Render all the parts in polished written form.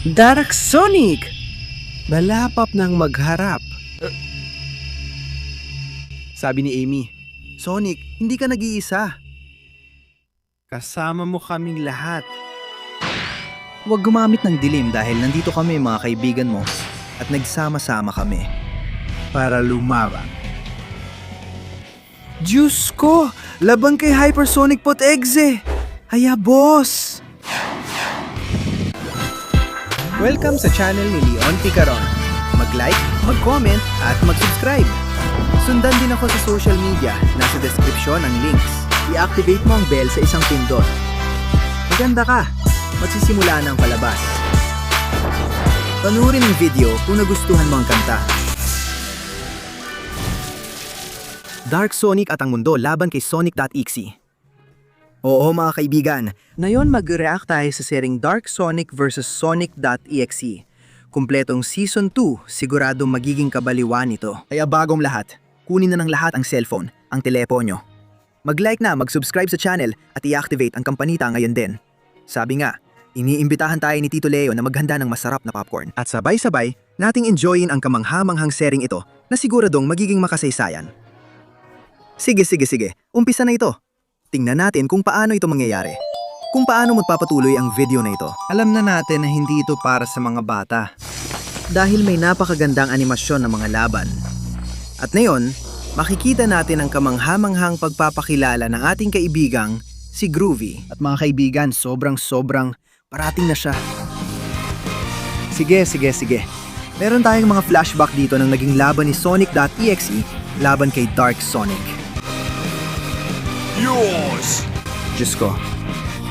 Dark Sonic! Malapap ng magharap. Sabi ni Amy, Sonic, hindi ka nag-iisa. Kasama mo kaming lahat. Huwag gumamit ng dilim dahil nandito kami mga kaibigan mo at nagsama-sama kami. Para lumaban. Diyos ko! Laban kay Hypersonic Pot Exe! Haya, boss! Welcome sa channel ni Leon Picaron. Mag-like, mag-comment, at mag-subscribe. Sundan din ako sa social media. Nasa description ang links. I-activate mo ang bell sa isang pindot. Maganda ka! Magsisimula na ang palabas. Panuorin ang video kung nagustuhan mo ang kanta. Dark Sonic at ang mundo laban kay Sonic.exe. Oo mga kaibigan, ngayon mag-react tayo sa seryeng Dark Sonic vs Sonic.exe. Kumpletong Season 2, siguradong magiging kabaliwan ito. Kaya bagong lahat, kunin na ng lahat ang cellphone, ang telepono. Mag-like na, mag-subscribe sa channel at i-activate ang kampanita ngayon din. Sabi nga, iniimbitahan tayo ni Tito Leo na maghanda ng masarap na popcorn. At sabay-sabay, nating enjoyin ang kamangha-manghang seryeng ito na siguradong magiging makasaysayan. Sige, umpisa na ito. Tingnan natin kung paano ito mangyayari. Kung paano magpapatuloy ang video na ito. Alam na natin na hindi ito para sa mga bata. Dahil may napakagandang animasyon ng mga laban. At ngayon, makikita natin ang kamangha-manghang pagpapakilala ng ating kaibigang si Groovy. At mga kaibigan, sobrang parating na siya. Sige. Meron tayong mga flashback dito ng naging laban ni Sonic.exe laban kay Dark Sonic. Yours! Diyos ko.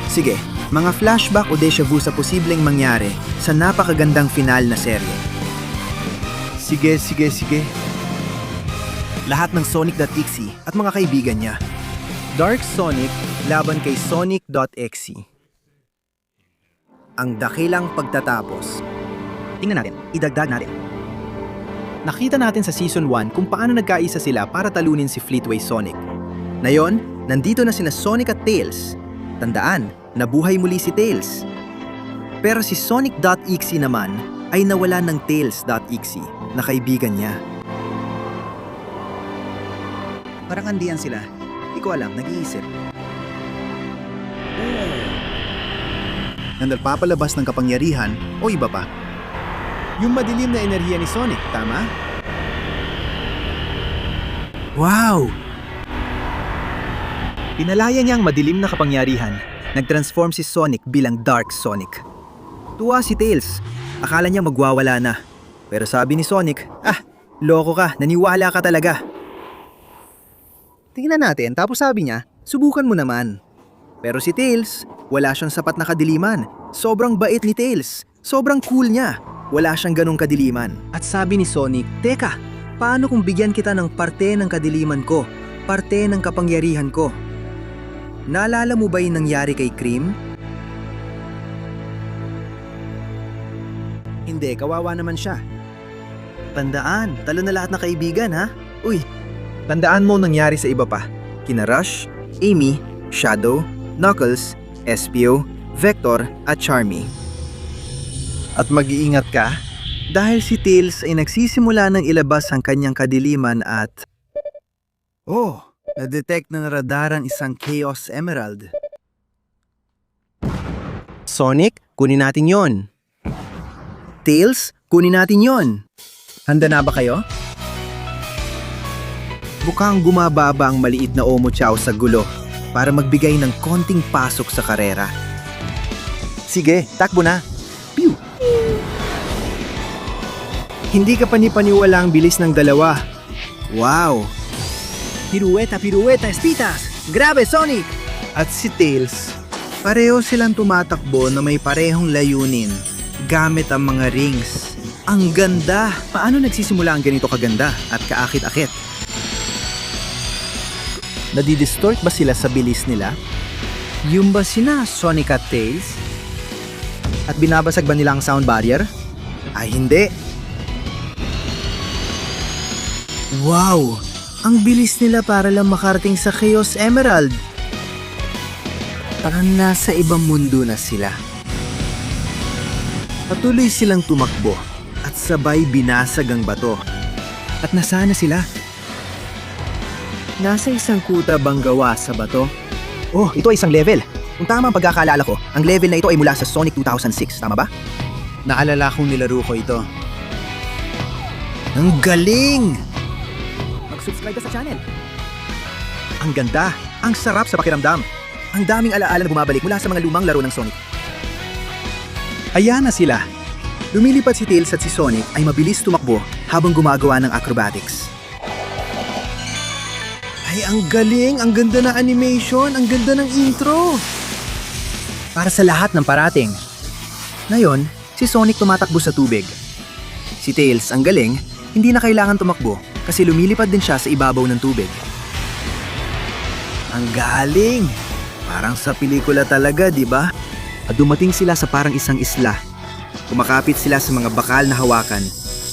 Sige, mga flashback o déjà vu sa posibleng mangyari sa napakagandang final na serye. Sige. Lahat ng Sonic.exe at mga kaibigan niya. Dark Sonic laban kay Sonic.exe. Ang dakilang pagtatapos. Tingnan natin, idagdag natin. Nakita natin sa Season 1 kung paano nagkaisa sila para talunin si Fleetway Sonic. Ngayon, nandito na sina Sonic at Tails. Tandaan, nabuhay muli si Tails. Pero si Sonic.exe naman ay nawala ng Tails.exe na kaibigan niya. Parang andiyan sila. Di ko alam, nag-iisip. Nagpapalabas ng kapangyarihan o iba pa. Yung madilim na enerhiya ni Sonic, tama? Wow! Pinalaya niya ang madilim na kapangyarihan. Nag-transform si Sonic bilang Dark Sonic. Tuwa si Tails. Akala niya magwawala na. Pero sabi ni Sonic, loko ka, naniwala ka talaga. Tingnan natin, tapos sabi niya, subukan mo naman. Pero si Tails, wala siyang sapat na kadiliman. Sobrang bait ni Tails. Sobrang cool niya. Wala siyang ganong kadiliman. At sabi ni Sonic, teka, paano kung bigyan kita ng parte ng kadiliman ko? Parte ng kapangyarihan ko? Naalala mo ba yung nangyari kay Cream? Hindi, kawawa naman siya. Tandaan, talo na lahat na kaibigan ha? Uy, tandaan mo nangyari sa iba pa. Kina Rush, Amy, Shadow, Knuckles, Espio, Vector at Charmy. At mag-iingat ka dahil si Tails ay nagsisimula ng ilabas ang kanyang kadiliman at... na-detect ng radar ang isang Chaos Emerald. Sonic, kunin natin yon. Tails, kunin natin yon. Handa na ba kayo? Mukhang gumababa ang maliit na Omochao sa gulo para magbigay ng konting pasok sa karera. Sige, takbo na. Pew! Hindi ka panipaniwala ang bilis ng dalawa. Wow! Pirueta, espitas! Grabe, Sonic! At si Tails, pareho silang tumatakbo na may parehong layunin gamit ang mga rings. Ang ganda! Paano nagsisimula ang ganito kaganda at kaakit-akit? Nadidistort ba sila sa bilis nila? Yung ba sina Sonic at Tails? At binabasag ba nila ang sound barrier? Ay hindi! Wow! Ang bilis nila para lang makarating sa Chaos Emerald. Parang nasa ibang mundo na sila. Patuloy silang tumakbo at sabay binasag ang bato. At nasaan na sila? Nasa isang kuta bang gawa sa bato? Oh, ito ay isang level. Kung tama ang pagkakaalala ko, ang level na ito ay mula sa Sonic 2006, tama ba? Naalala kong nilaro ko ito. Ang galing! Mag-subscribe ka sa channel. Ang ganda, ang sarap sa pakiramdam. Ang daming alaala na bumabalik mula sa mga lumang laro ng Sonic. Ayan na sila. Lumilipad si Tails at si Sonic ay mabilis tumakbo habang gumagawa ng acrobatics. Ay, ang galing! Ang ganda na animation! Ang ganda ng intro! Para sa lahat ng parating. Ngayon, si Sonic tumatakbo sa tubig. Si Tails, ang galing, hindi na kailangan tumakbo kasi lumilipad din siya sa ibabaw ng tubig. Ang galing! Parang sa pelikula talaga, di ba? At dumating sila sa parang isang isla. Kumakapit sila sa mga bakal na hawakan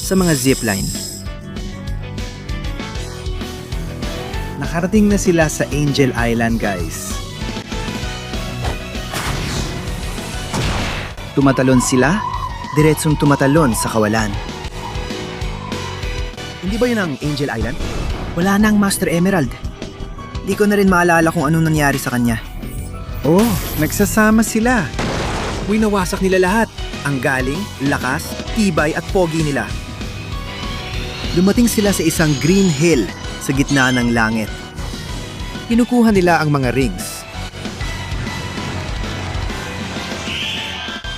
sa mga zipline. Nakarating na sila sa Angel Island, guys. Tumatalon sila, diretsong tumatalon sa kawalan. Hindi ba yun ang Angel Island? Wala na ang Master Emerald. Di ko na rin maalala kung anong nangyari sa kanya. Oh, nagsasama sila. Winawasak nila lahat. Ang galing, lakas, tibay at pogi nila. Dumating sila sa isang green hill sa gitna ng langit. Kinukuha nila ang mga rings.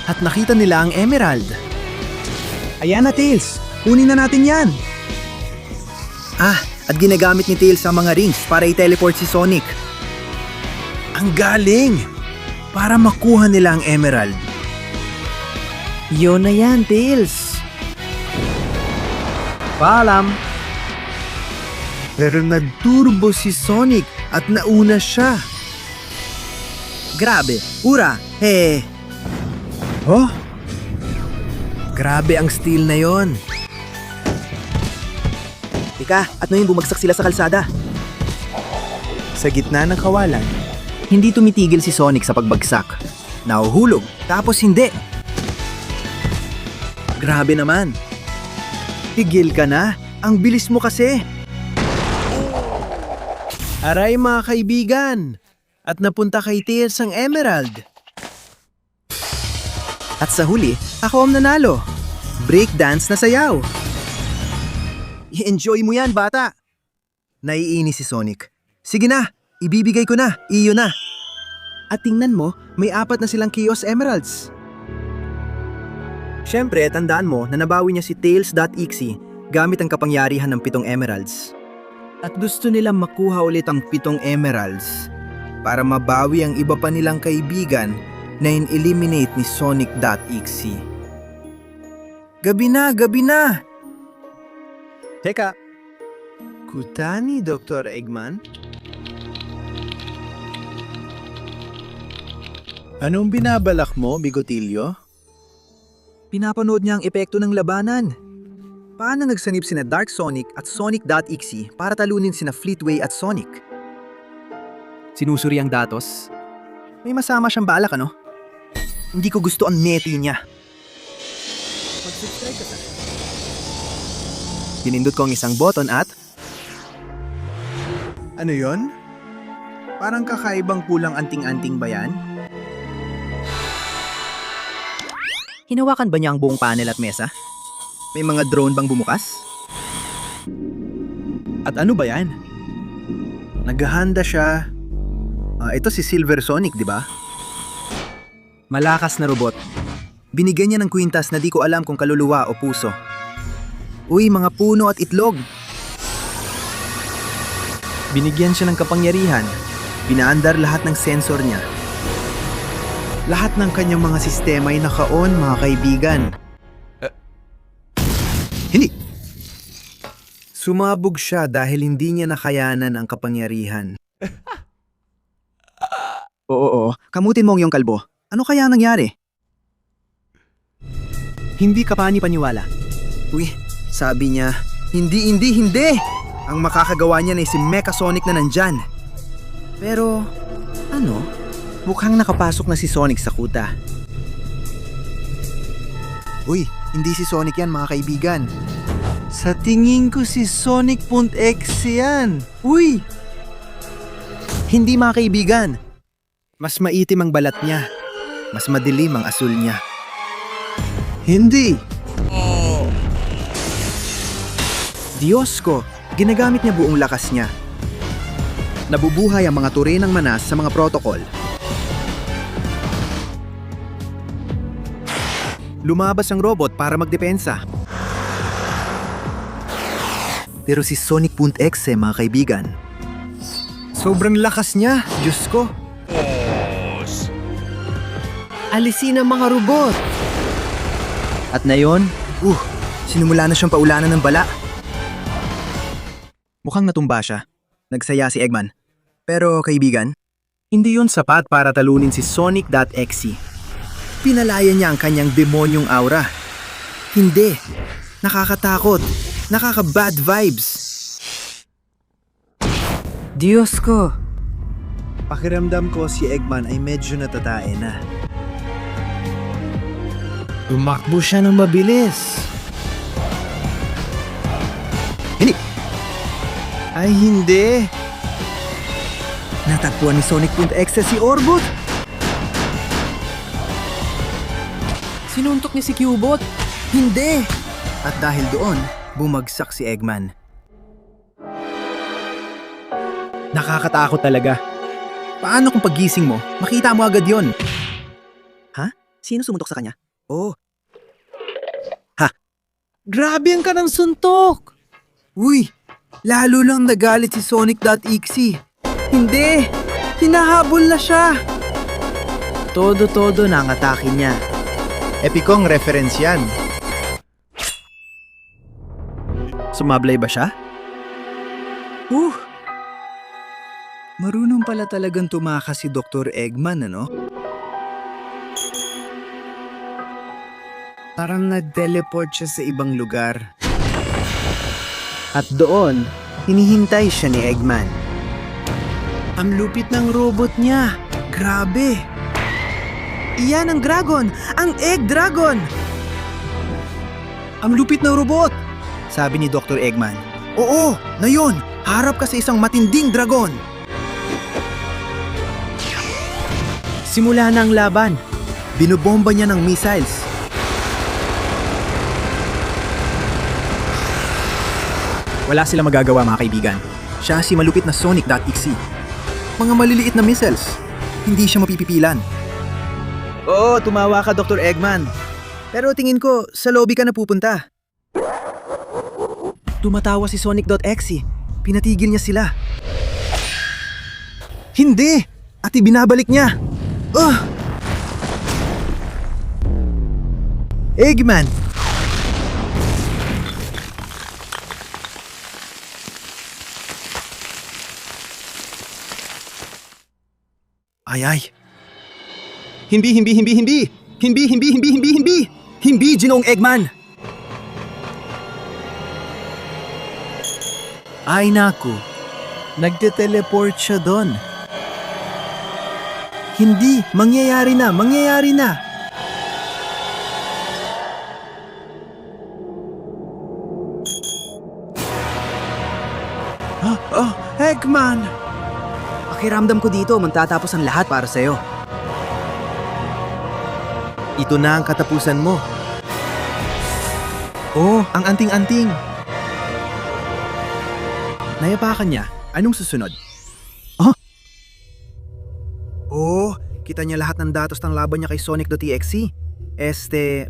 At nakita nila ang emerald. Ayan na, Tails. Kunin na natin yan. At ginagamit ni Tails ang mga rings para i-teleport si Sonic. Ang galing! Para makuha nila ang emerald. Yun na yan, Tails. Paalam. Pero nag-turbo si Sonic at nauna siya. Grabe, ura, he. Oh, grabe ang steel na yon. Tika, at ngayon bumagsak sila sa kalsada. Sa gitna ng kawalan, hindi tumitigil si Sonic sa pagbagsak. Nahuhulog, tapos hindi. Grabe naman. Tigil ka na, ang bilis mo kasi. Aray mga kaibigan, at napunta kay Tails ang emerald. At sa huli, ako ang nanalo. Breakdance na sayaw. I-enjoy mo yan, bata. Naiinis si Sonic. Sige na, ibibigay ko na, iyo na. At tingnan mo, may 4 na silang Chaos Emeralds. Siyempre, tandaan mo na nabawi niya si Tails.exe gamit ang kapangyarihan ng 7 emeralds. At gusto nilang makuha ulit ang 7 emeralds para mabawi ang iba pa nilang kaibigan na in-eliminate ni Sonic.exe. Gabi na, gabi na! Teka, kuta ni Dr. Eggman? Anong binabalak mo, Bigotilyo? Pinapanood niya ang epekto ng labanan. Paano nagsanib sina Dark Sonic at Sonic.exe para talunin sina Fleetway at Sonic? Sinusuri ang datos? May masama siyang balak, ano? Hindi ko gusto ang neti niya. Mag-subscribe ka sa... Pinindot ko ang isang button at... Ano yon? Parang kakaibang pulang anting-anting ba yan? Hinawakan ba niya ang buong panel at mesa? May mga drone bang bumukas? At ano ba yan? Naghahanda siya. Ito si Silver Sonic, di ba? Malakas na robot. Binigyan niya ng kwintas na di ko alam kung kaluluwa o puso. Uy, mga puno at itlog. Binigyan siya ng kapangyarihan. Binaandar lahat ng sensor niya. Lahat ng kanyang mga sistema ay naka-on, mga kaibigan. Hindi. Sumabog siya dahil hindi niya nakayanan ang kapangyarihan. Oo, kamutin mo ang iyong kalbo. Ano kaya nangyari? Hindi ka paniwala. Uy, sabi niya, hindi! Ang makakagawa niya ay si Mecha Sonic na nandyan. Pero, ano? Mukhang nakapasok na si Sonic sa kuta. Uy, hindi si Sonic yan mga kaibigan. Sa tingin ko si Sonic.exe yan. Uy! Hindi mga kaibigan. Mas maitim ang balat niya. Mas madilim ang asul niya. Hindi! Diyos ko, ginagamit niya buong lakas niya. Nabubuhay ang mga turinang manas sa mga protocol. Lumabas ang robot para magdepensa. Pero si Sonic.exe mga kaibigan, sobrang lakas niya, Diyos ko. Alisin ang mga robot. At ngayon, sinimula na siyang paulanan ng bala. Mukhang natumba siya. Nagsaya si Eggman. Pero kaibigan, hindi yun sapat para talunin si Sonic.exe. Pinalaya niya ang kanyang demonyong aura. Hindi. Nakakatakot. Nakaka-bad vibes. Diyos ko. Pakiramdam ko si Eggman ay medyo natatae na. Tumakbo siya ng mabilis. Hindi. Ay hindi. Natagpuan ni Sonic.exe si Orbot. Sinuntok niya si Cubot. Hindi. At dahil doon, bumagsak si Eggman. Nakakatakot talaga. Paano kung pagising mo, makita mo agad yon? Ha? Sino sumuntok sa kanya? Oh. Ha? Grabe ang kanang suntok! Uy! Lalo lang nagalit si Sonic.exe. Hindi! Hinahabol na siya! Todo-todo na ang atake niya. Epikong reference yan. Sumablay ba siya? Marunong pala talagang tumakas si Dr. Eggman, ano? Parang nag-teleport siya sa ibang lugar. At doon, hinihintay siya ni Eggman. Ang lupit ng robot niya. Grabe! Iyan ang dragon! Ang Egg Dragon! Ang lupit ng robot! Sabi ni Dr. Eggman. Oo! Na yun! Harap ka sa isang matinding dragon! Simula na ang laban. Binobomba niya ng missiles. Wala silang magagawa mga kaibigan. Siya si malupit na Sonic.exe. Mga maliliit na missiles. Hindi siya mapipipilan. Oo, tumawa ka Dr. Eggman. Pero tingin ko, sa lobby ka na pupunta. Tumatawa si Sonic.exe. Pinatigil niya sila. Hindi! At ibinabalik niya. Eggman! Ay. Hindi! Hindi, Ginoong Eggman! Ay naku, nagte-teleport siya doon. Hindi, mangyayari na! Eggman! Pakiramdam ko dito, magtatapos ang lahat para sa'yo. Ito na ang katapusan mo. Ang anting-anting. Nayapakan niya. Anong susunod? Kita niya lahat ng datos ng laban niya kay Sonic.exe.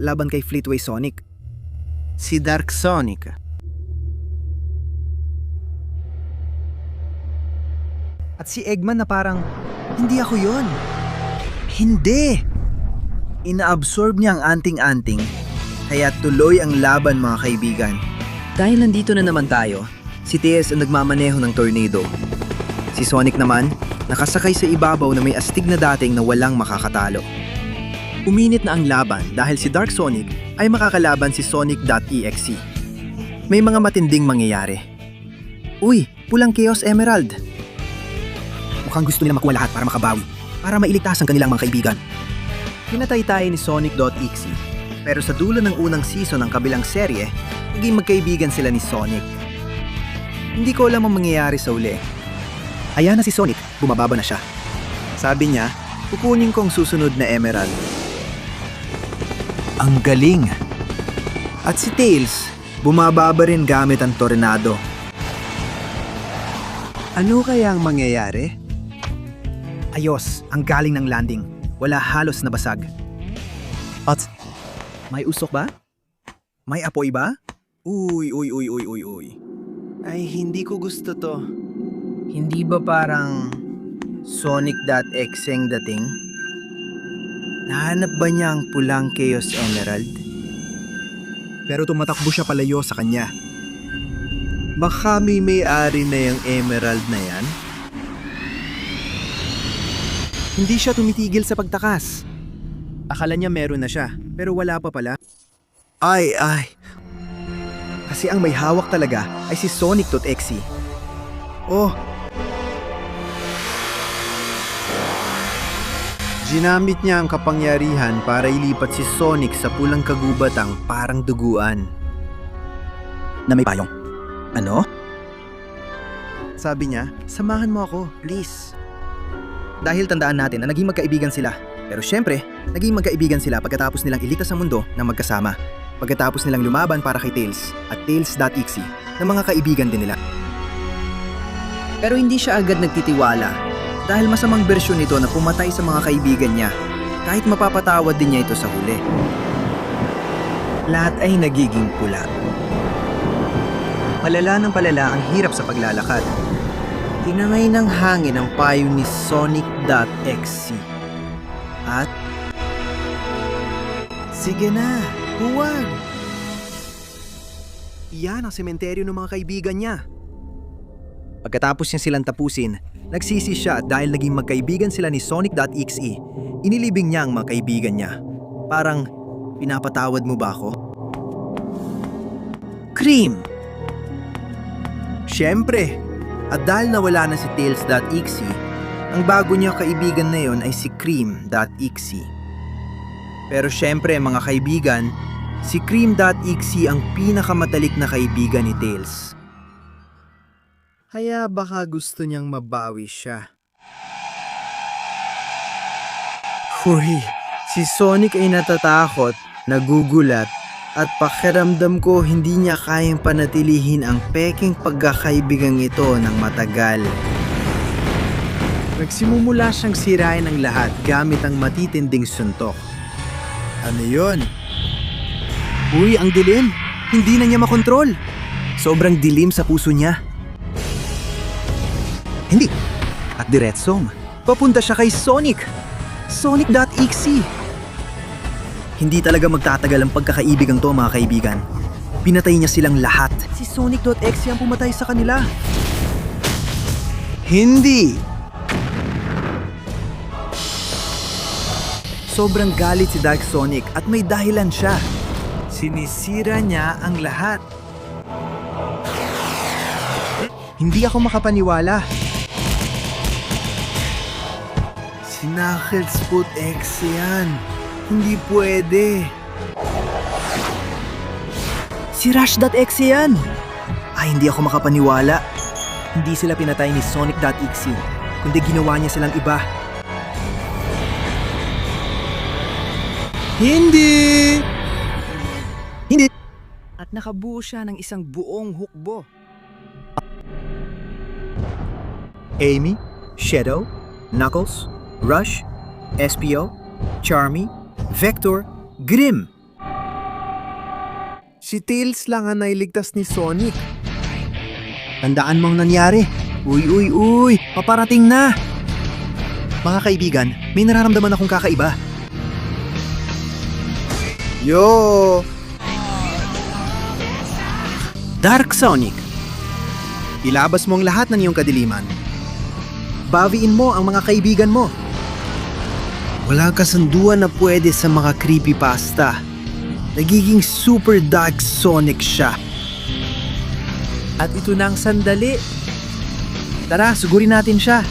Laban kay Fleetway Sonic. Si Dark Sonic. At si Eggman na parang, hindi ako yon. Hindi! Inaabsorb niya ang anting-anting, kaya tuloy ang laban mga kaibigan. Dahil nandito na naman tayo, si Tails ang nagmamaneho ng tornado. Si Sonic naman, nakasakay sa ibabaw na may astig na dating na walang makakatalo. Uminit na ang laban dahil si Dark Sonic ay makakalaban si Sonic.exe. May mga matinding mangyayari. Uy, pulang Chaos Emerald! Mukhang gusto nila makuha lahat para makabawi, para mailigtas ang kanilang mga kaibigan. Pinatay tayo ni Sonic.exe. Pero sa dulo ng unang season ng kabilang serye, naging magkaibigan sila ni Sonic. Hindi ko alam ang mangyayari sa uli. Ayan na si Sonic, bumababa na siya. Sabi niya, kukunin ko ang susunod na emerald. Ang galing! At si Tails, bumababa rin gamit ang tornado. Ano kaya ang mangyayari? Ayos, ang galing ng landing. Wala halos na basag. At may usok ba? May apoy ba? Uy. Ay, hindi ko gusto to. Hindi ba parang Sonic.exe ang dating? Nahanap ba niya ang pulang Chaos Emerald? Pero tumatakbo siya palayo sa kanya. Baka may-ari na yung emerald na yan? Hindi siya tumitigil sa pagtakas. Akala niya meron na siya, pero wala pa pala. Ay. Kasi ang may hawak talaga ay si Sonic.exe. Oh. Ginamit niya ang kapangyarihan para ilipat si Sonic sa pulang kagubatang parang duguan. Na may payong. Ano? Sabi niya, samahan mo ako, please. Dahil tandaan natin na naging magkaibigan sila. Pero syempre, naging magkaibigan sila pagkatapos nilang iligtas sa mundo na magkasama. Pagkatapos nilang lumaban para kay Tails at Tails.exe na mga kaibigan din nila. Pero hindi siya agad nagtitiwala dahil masamang bersyon nito na pumatay sa mga kaibigan niya kahit mapapatawad din niya ito sa huli. Lahat ay nagiging pula. Palala ng palala ang hirap sa paglalakad. Tinangay ng hangin ang payo ni Sonic.exe. At sige na, huwag! Iyan ang sementeryo ng mga kaibigan niya. Pagkatapos niya silang tapusin, nagsisi siya dahil naging magkaibigan sila ni Sonic.exe. Inilibing niya ang mga kaibigan niya. Parang, pinapatawad mo ba ako? Cream! Siyempre! At dahil nawala na si Tails.exe, ang bago niya kaibigan na yon ay si Cream.exe. Pero syempre mga kaibigan, si Cream.exe ang pinakamatalik na kaibigan ni Tails. Kaya baka gusto niyang mabawi siya. Uy, si Sonic ay natatakot, nagugulat, at pakiramdam ko hindi niya kayang panatilihin ang peking pagkakaibigang ito ng matagal. Nagsimumula siyang sirain ang lahat gamit ang matitinding suntok. Ano yon? Uy, ang dilim! Hindi na niya makontrol! Sobrang dilim sa puso niya. Hindi! At diretsong, papunta siya kay Sonic! Sonic.exe! Hindi talaga magtatagal ang pagkakaibigang to mga kaibigan. Pinatay niya silang lahat. Si Sonic.exe ang pumatay sa kanila. Hindi! Sobrang galit si Dark Sonic at may dahilan siya. Sinisira niya ang lahat. Hindi ako makapaniwala. Si Knuckles.exe yan. Hindi pwede. Si Rush.exe yan. Ay, hindi ako makapaniwala. Hindi sila pinatay ni Sonic.exe, kundi ginawa niya silang iba. Hindi! Hindi! At nakabuo siya ng isang buong hukbo. Amy, Shadow, Knuckles, Rush, SPO, Charmy, Vector, Grim. Si Tails lang ang nailigtas ni Sonic. Tandaan mo ang nangyari. Uy, paparating na. Mga kaibigan, may nararamdaman akong kakaiba. Yo! Dark Sonic, ilabas mo ang lahat ng iyong kadiliman. Bawiin mo ang mga kaibigan mo. Walang kasunduan na pwede sa mga creepypasta. Nagiging super Dark Sonic siya. At ito na ang sandali. Tara, sugurin natin siya.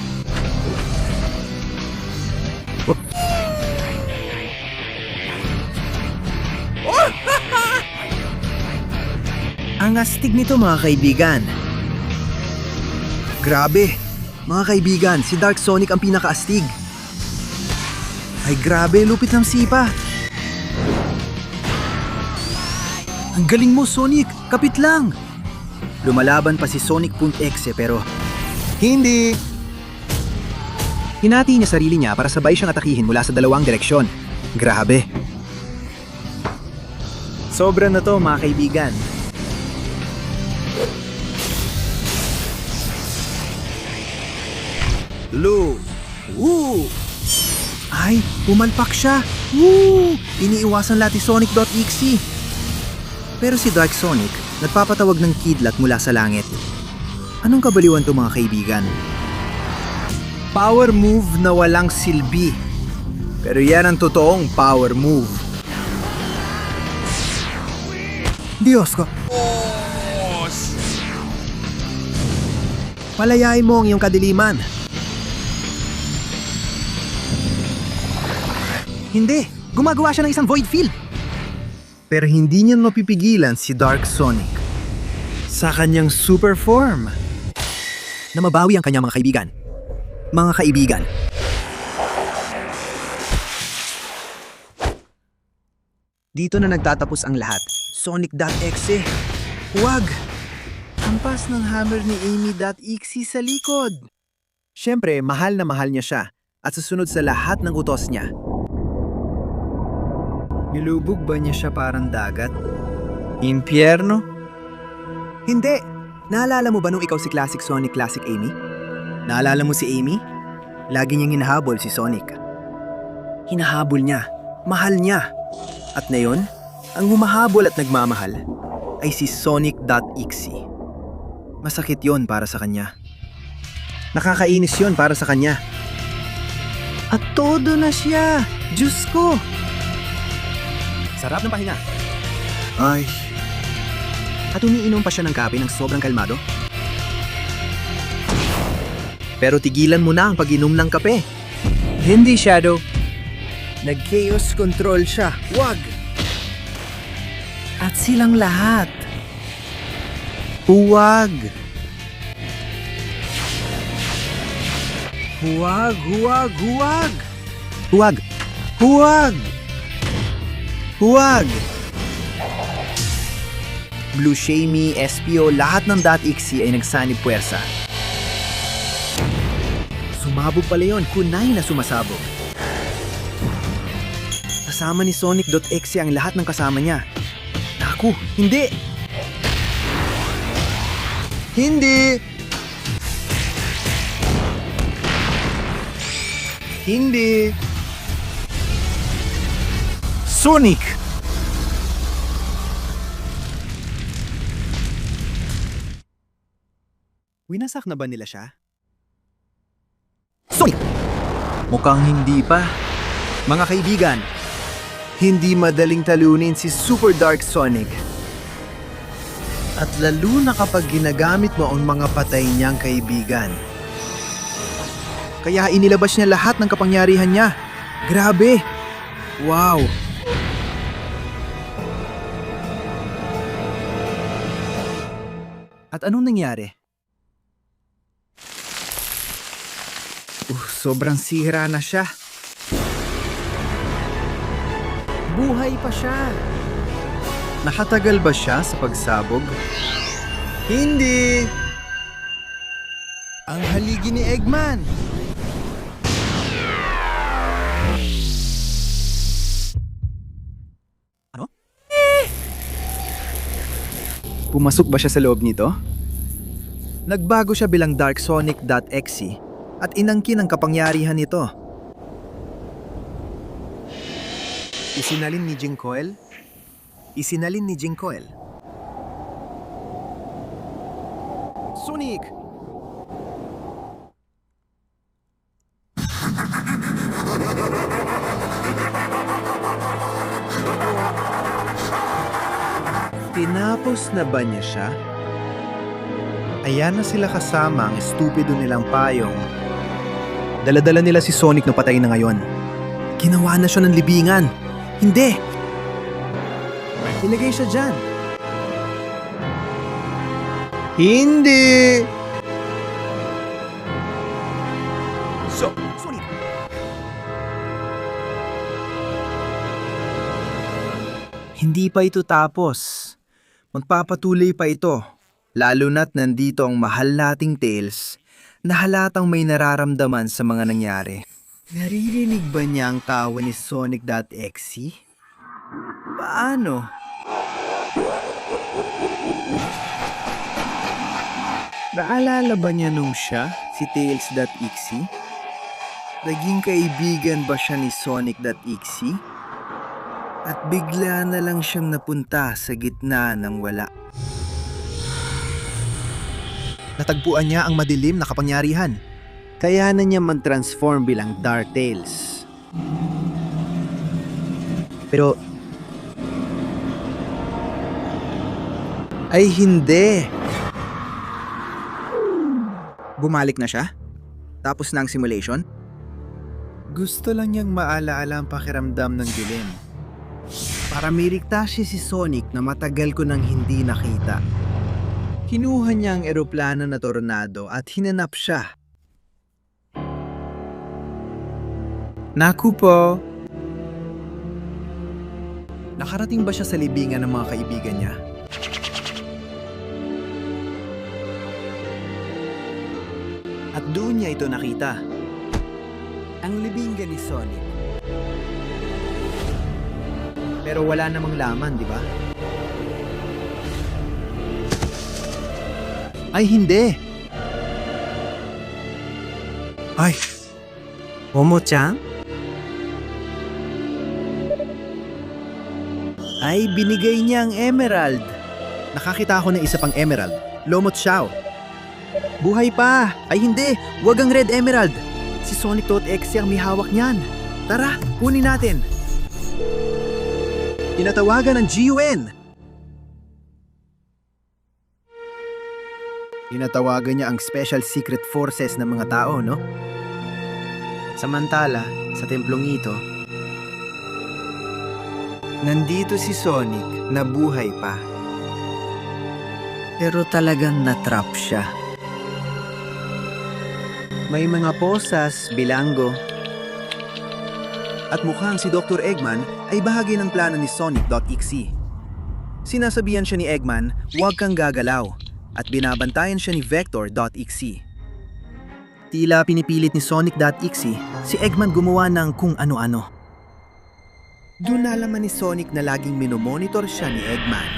Ang astig nito mga kaibigan. Grabe! Mga kaibigan, si Dark Sonic ang pinakaastig. Ay grabe, lupit ng sipa. Ang galing mo, Sonic! Kapit lang! Lumalaban pa si Sonic.exe pero... Hindi! Hinati niya sarili niya para sabay siyang atakihin mula sa dalawang direksyon. Grabe! Sobra na to mga kaibigan. Lu! Woo! Ay, pumalpak siya! Woo! Iniiwasan lahat ni Sonic.exe. Pero si Dark Sonic, nagpapatawag ng kidlat mula sa langit. Anong kabaliwan to mga kaibigan? Power move na walang silbi. Pero yan ang totoong power move. Diyos ko! Palayain mo ang iyong kadiliman. Hindi! Gumagawa siya ng isang void field! Pero hindi niya mapipigilan si Dark Sonic sa kanyang super form na mabawi ang kanyang mga kaibigan. Mga kaibigan. Dito na nagtatapos ang lahat. Sonic.exe. Huwag! Hampas ng hammer ni Amy.exe sa likod. Siyempre, mahal na mahal niya siya at susunod sa lahat ng utos niya. Nilubog ba niya siya parang dagat? Impyerno? Hindi! Naalala mo ba nung ikaw si Classic Sonic, Classic Amy? Naalala mo si Amy? Lagi niyang hinahabol si Sonic. Hinahabol niya. Mahal niya. At ngayon, ang humahabol at nagmamahal ay si Sonic.exe. Masakit yon para sa kanya. Nakakainis yon para sa kanya. At todo na siya! Diyos ko! Sarap ng pahinga. Ay. At umiinom pa siya ng kape ng sobrang kalmado. Pero tigilan mo na ang pag-inom ng kape. Hindi, Shadow. Nag-chaos control siya. Wag! At silang lahat. Huwag! Huwag! Huwag! Huwag! Huwag! Huwag! Huwag! Blue Shamey, SPO, lahat ng .exe ay nagsanib puwersa. Sumabog pala yun, kunay na sumasabog. Kasama ni Sonic.exe ang lahat ng kasama niya. Naku, hindi! Hindi! Hindi! Sonic! Winasak na ba nila siya? Sonic! Mukhang hindi pa. Mga kaibigan, hindi madaling talunin si Super Dark Sonic. At lalo na kapag ginagamit mo ang mga patay niyang kaibigan. Kaya inilabas niya lahat ng kapangyarihan niya. Grabe! Wow! At anong nangyari? Sobrang sira na siya. Buhay pa siya. Nakatagal ba siya sa pagsabog? Hindi! Ang haligi ni Eggman! Ano? Pumasok ba siya sa loob nito? Nagbago siya bilang Dark Sonic.exe at inangkin ang kapangyarihan nito. Isinalin ni Jinkoel? Isinalin ni Jinkoel. Sonic! Tinapos na ba niya siya? Ayan na sila kasama ang estupido nilang payong. Dala-dala nila si Sonic na patay na ngayon. Ginawa na siya ng libingan. Hindi! Ilagay siya dyan. Hindi! Sonic! Hindi pa ito tapos. Magpapatuloy pa ito. Lalo na't nandito ang mahal nating Tails na halatang may nararamdaman sa mga nangyari. Naririnig ba niya ang tawa ni Sonic.exe? Paano? Naalala ba niya nung siya, si Tails.exe? Naging kaibigan ba siya ni Sonic.exe? At bigla na lang siyang napunta sa gitna ng wala. Natagpuan niya ang madilim na kapangyarihan. Kaya na niya mag-transform bilang Dark Tails. Pero... ay hindi! Bumalik na siya? Tapos na ang simulation? Gusto lang niyang maalaala ang pakiramdam ng dilim. Para miriktas si Sonic na matagal ko nang hindi nakita. Kinuha niya ang eroplano na tornado at hinanap siya. Naku po! Nakarating ba siya sa libingan ng mga kaibigan niya? At doon niya ito nakita. Ang libingan ni Sonic. Pero wala namang laman, di ba? Ay, hindi! Ay! Momo-chan? Ay, binigay niya ang emerald. Nakakita ako ng isa pang emerald. Lomot Xiao. Buhay pa! Ay hindi! Huwag ang red emerald! Si Sonic.exe ang may hawak niyan. Tara, kunin natin! Tinatawagan ng GUN! Tinatawagan niya ang Special Secret Forces ng mga tao, no? Samantala, sa templong ito, nandito si Sonic na buhay pa. Pero talagang natrap siya. May mga posas, bilanggo. At mukhang si Dr. Eggman ay bahagi ng plano ni Sonic.exe. Sinasabihan siya ni Eggman, huwag kang gagalaw, at binabantayan siya ni Vector.exe. Tila pinipilit ni Sonic.exe si Eggman gumawa ng kung ano-ano. Doon nalaman ni Sonic na laging minomonitor siya ni Eggman.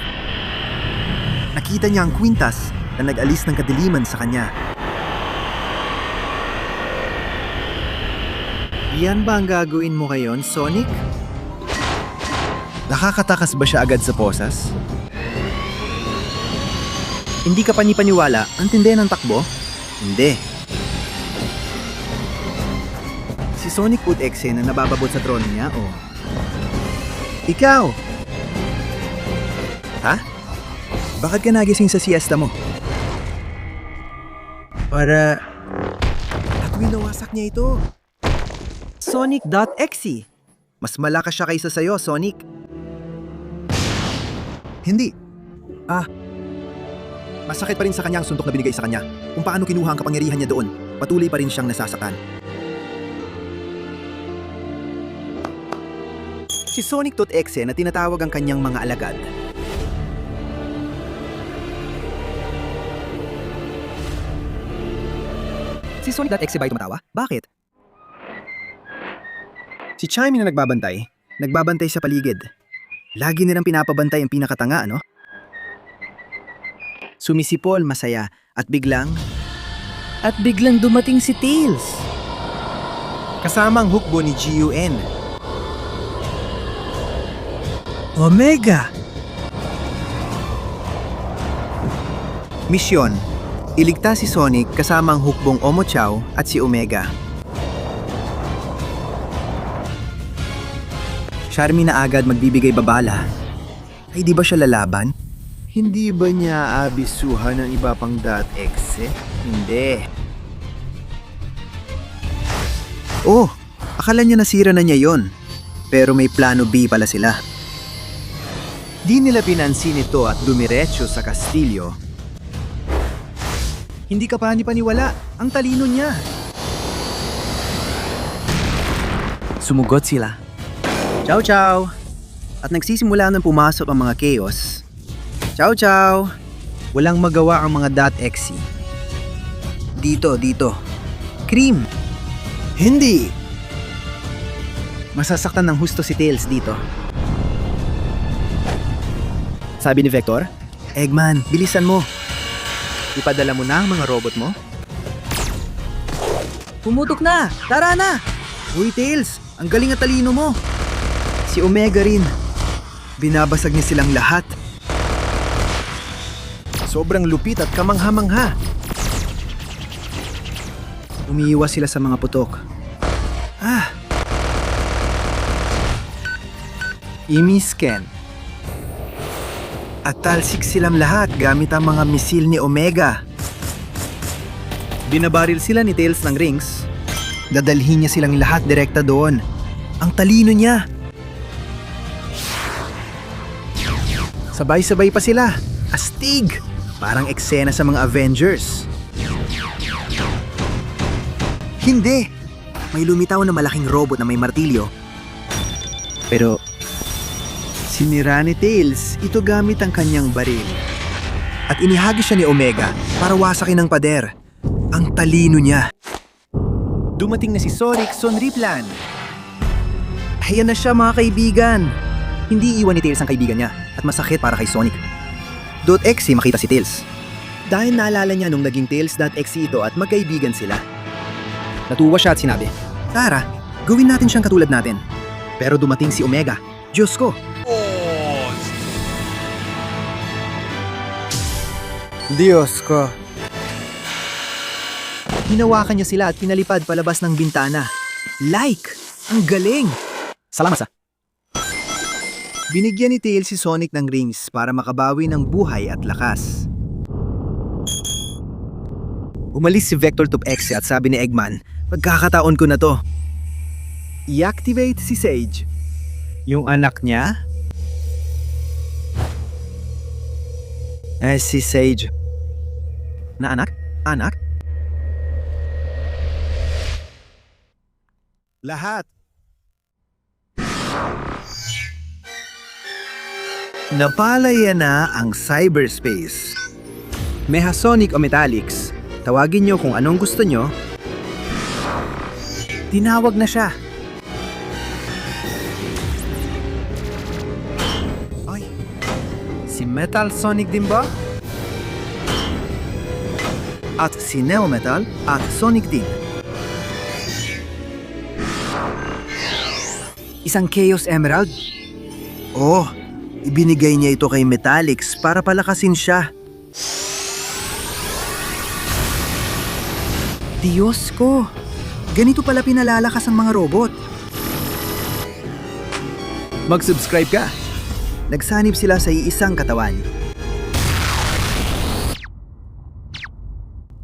Nakita niya ang kwintas na nag-alis ng kadiliman sa kanya. Yan ba ang gagawin mo ngayon, Sonic? Nakakatakas ba siya agad sa posas? Hindi ka panipaniwala, ang tindi ng takbo? Hindi. Si Sonic.exe na nabababot sa trono niya, o? Ikaw! Ha? Bakit ka nagising sa siesta mo? Para... at winawasak niya ito. Sonic.exe. Mas malakas siya kaysa sa'yo, Sonic. Hindi. Masakit pa rin sa kanya ang suntok na binigay sa kanya. Kung paano kinuha ang kapangyarihan niya doon, patuloy pa rin siyang nasasaktan. Si Sonic.exe na tinatawag ang kanyang mga alagad. Si Sonic.exe ba ay tumatawa? Bakit? Si Chimey na nagbabantay sa paligid. Lagi nilang pinapabantay ang pinakatanga, ano? Sumisipol, masaya, at biglang dumating si Tails. Kasama ang hukbo ni GUN. Omega! Misyon, iligtas si Sonic kasama ang hukbong Omochao at si Omega. Charmy na agad magbibigay babala. Ay di ba siya lalaban? Hindi ba niya aabisuhan ng iba pang .exe? Hindi. Oh, akala niya nasira na niya yon. Pero may plano B pala sila. Di nila pinansin ito at dumiretso sa kastilyo. Hindi ka pani-paniwala. Ang talino niya. Sumugot sila. Ciao, ciao. At nagsisimula nang pumasok ang mga chaos. Ciao, ciao. Walang magawa ang mga .exe. Dito. Cream. Hindi. Masasaktan ng husto si Tails dito. Sabi ni Vector, Eggman, bilisan mo. Ipadala mo na ang mga robot mo? Pumutok na! Tara na! Uy, Tails! Ang galing at talino mo! Si Omega rin. Binabasag niya silang lahat. Sobrang lupit at kamangha-mangha. Umiiwas sila sa mga putok. Imisken. At talsik silang lahat gamit ang mga misil ni Omega. Binabaril sila ni Tails ng rings. Dadalhin niya silang lahat direkta doon. Ang talino niya. Sabay-sabay pa sila. Astig! Parang eksena sa mga Avengers. Hindi! May lumitaw na malaking robot na may martilyo. Pero sinira ni Tails ito gamit ang kanyang baril. At inihagis siya ni Omega para wasakin ang pader. Ang talino niya. Dumating na si Sonic Sonriplan. Ayan na siya mga kaibigan. Hindi iwan ni Tails ang kaibigan niya at masakit para kay Sonic. .exe makita si Tails. Dahil naalala niya nung naging Tails.exe ito at magkaibigan sila. Natuwa siya at sinabi, Tara, gawin natin siyang katulad natin. Pero dumating si Omega. Diyos ko! Diyos ko! Hinawakan niya sila at pinalipad palabas ng bintana. Like! Ang galing! Salamat sa! Binigyan ni Tails si Sonic ng rings para makabawi ng buhay at lakas. Umalis si Vector to Exe at sabi ni Eggman, pagkakataon ko na to. I-activate si Sage. Yung anak niya? Si Sage. Na anak? Anak? Lahat. Napalaya na ang cyberspace. Mehasonic o Metallics, tawagin nyo kung anong gusto nyo. Tinawag na siya. Ay, si Metal Sonic din ba? At si Neo Metal at Sonic din. Isang Chaos Emerald? Oh, ibinigay niya ito kay Metallics para palakasin siya. Diyos ko! Ganito pala pinalalakas ang mga robot. Mag-subscribe ka. Nagsanib sila sa iisang katawan.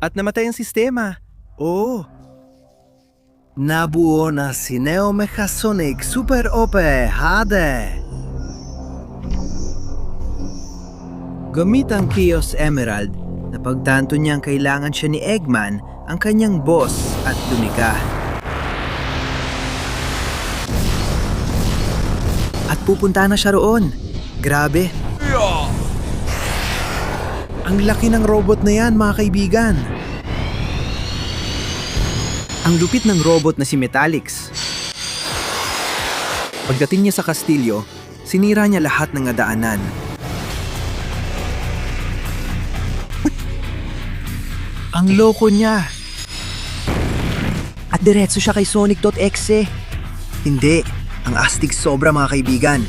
At namatay ang sistema. Oh! Nabuo na si Neo Mechasonic Super OP HD. Gamit ang Chaos Emerald, napagtanto niyang kailangan siya ni Eggman, ang kanyang boss, at lumika. At pupunta na siya roon. Grabe. Ang laki ng robot na yan, mga kaibigan. Ang lupit ng robot na si Metallics. Pagdating niya sa kastilyo, sinira niya lahat ng daanan. Ang loko niya. At diretso siya kay Sonic.exe. Hindi. Ang astig sobra, mga kaibigan.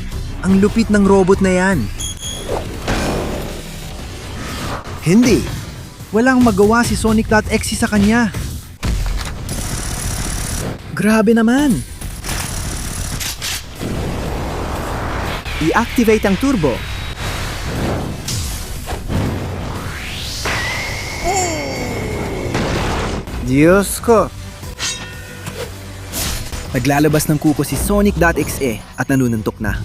Ang lupit ng robot na yan. Hindi. Walang magawa si Sonic.exe sa kanya. Grabe naman. I-activate ang turbo. Diyos ko. Naglalabas ng kuko si Sonic.exe at nanununtok na.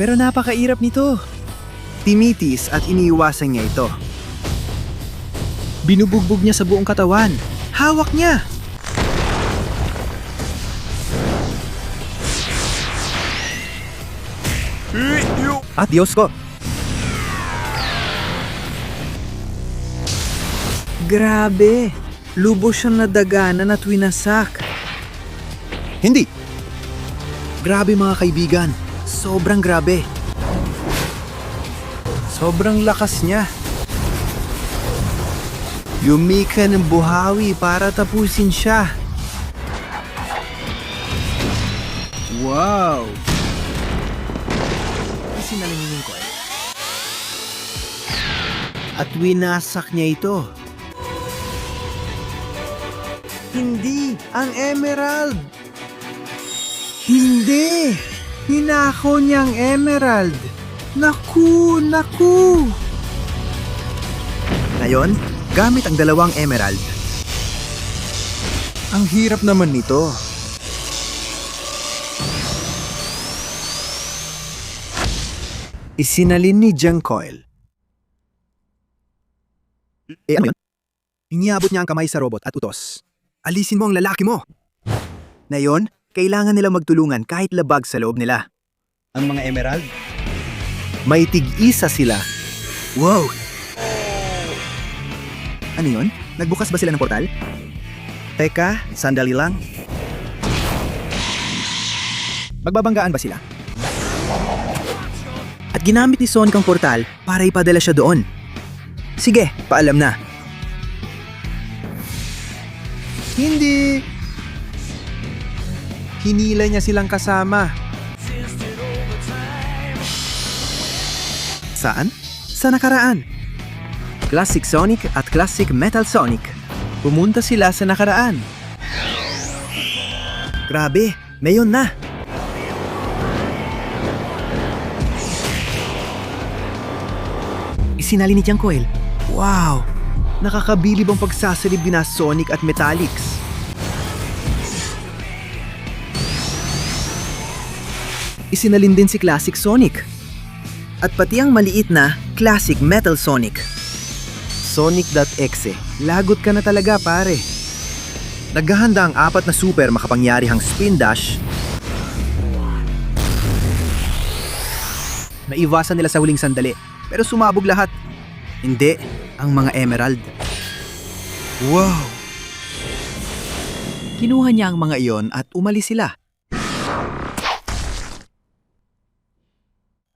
Pero napakairap nito. Timitis at iniiwasan niya ito. Binubugbog niya sa buong katawan. Hawak niya! At Diyos ko! Grabe! Lubos siyang nadaganan at winasak. Hindi! Grabe mga kaibigan. Sobrang grabe. Sobrang lakas niya. Yumika ng buhawi para tapusin siya. Wow! Sinalingin ko at winasak niya ito. Hindi! Ang emerald! Hindi! Hinako niya ang emerald! Naku! Naku! Ngayon, gamit ang dalawang emerald. Ang hirap naman nito. Isinalin ni Jang Coil. Ano yun? Iniabot niya ang kamay sa robot at utos. Alisin mo ang lalaki mo! Ngayon, kailangan nila magtulungan kahit labag sa loob nila. Ang mga emerald? May tig-isa sila. Wow! Ano yun? Nagbukas ba sila ng portal? Teka, sandali lang. Magbabanggaan ba sila? At ginamit ni Sonic ang portal para ipadala siya doon. Sige, paalam na. Hindi! Hinila niya silang kasama. Saan? Sa nakaraan. Classic Sonic at Classic Metal Sonic. Pumunta sila sa nakaraan. Grabe, ngayon na! Isinali ni Jang Coil. Wow! Nakakabilib ang pagsasalib ni Sonic at Metallics. Isinalin din si Classic Sonic. At pati ang maliit na Classic Metal Sonic. Sonic.exe. Lagot ka na talaga, pare. Naghahanda ang 4 na super makapangyarihang spin dash. Naiwasan nila sa huling sandali, pero sumabog lahat. Hindi, ang mga emerald. Wow! Kinuha niya ang mga iyon at umalis sila.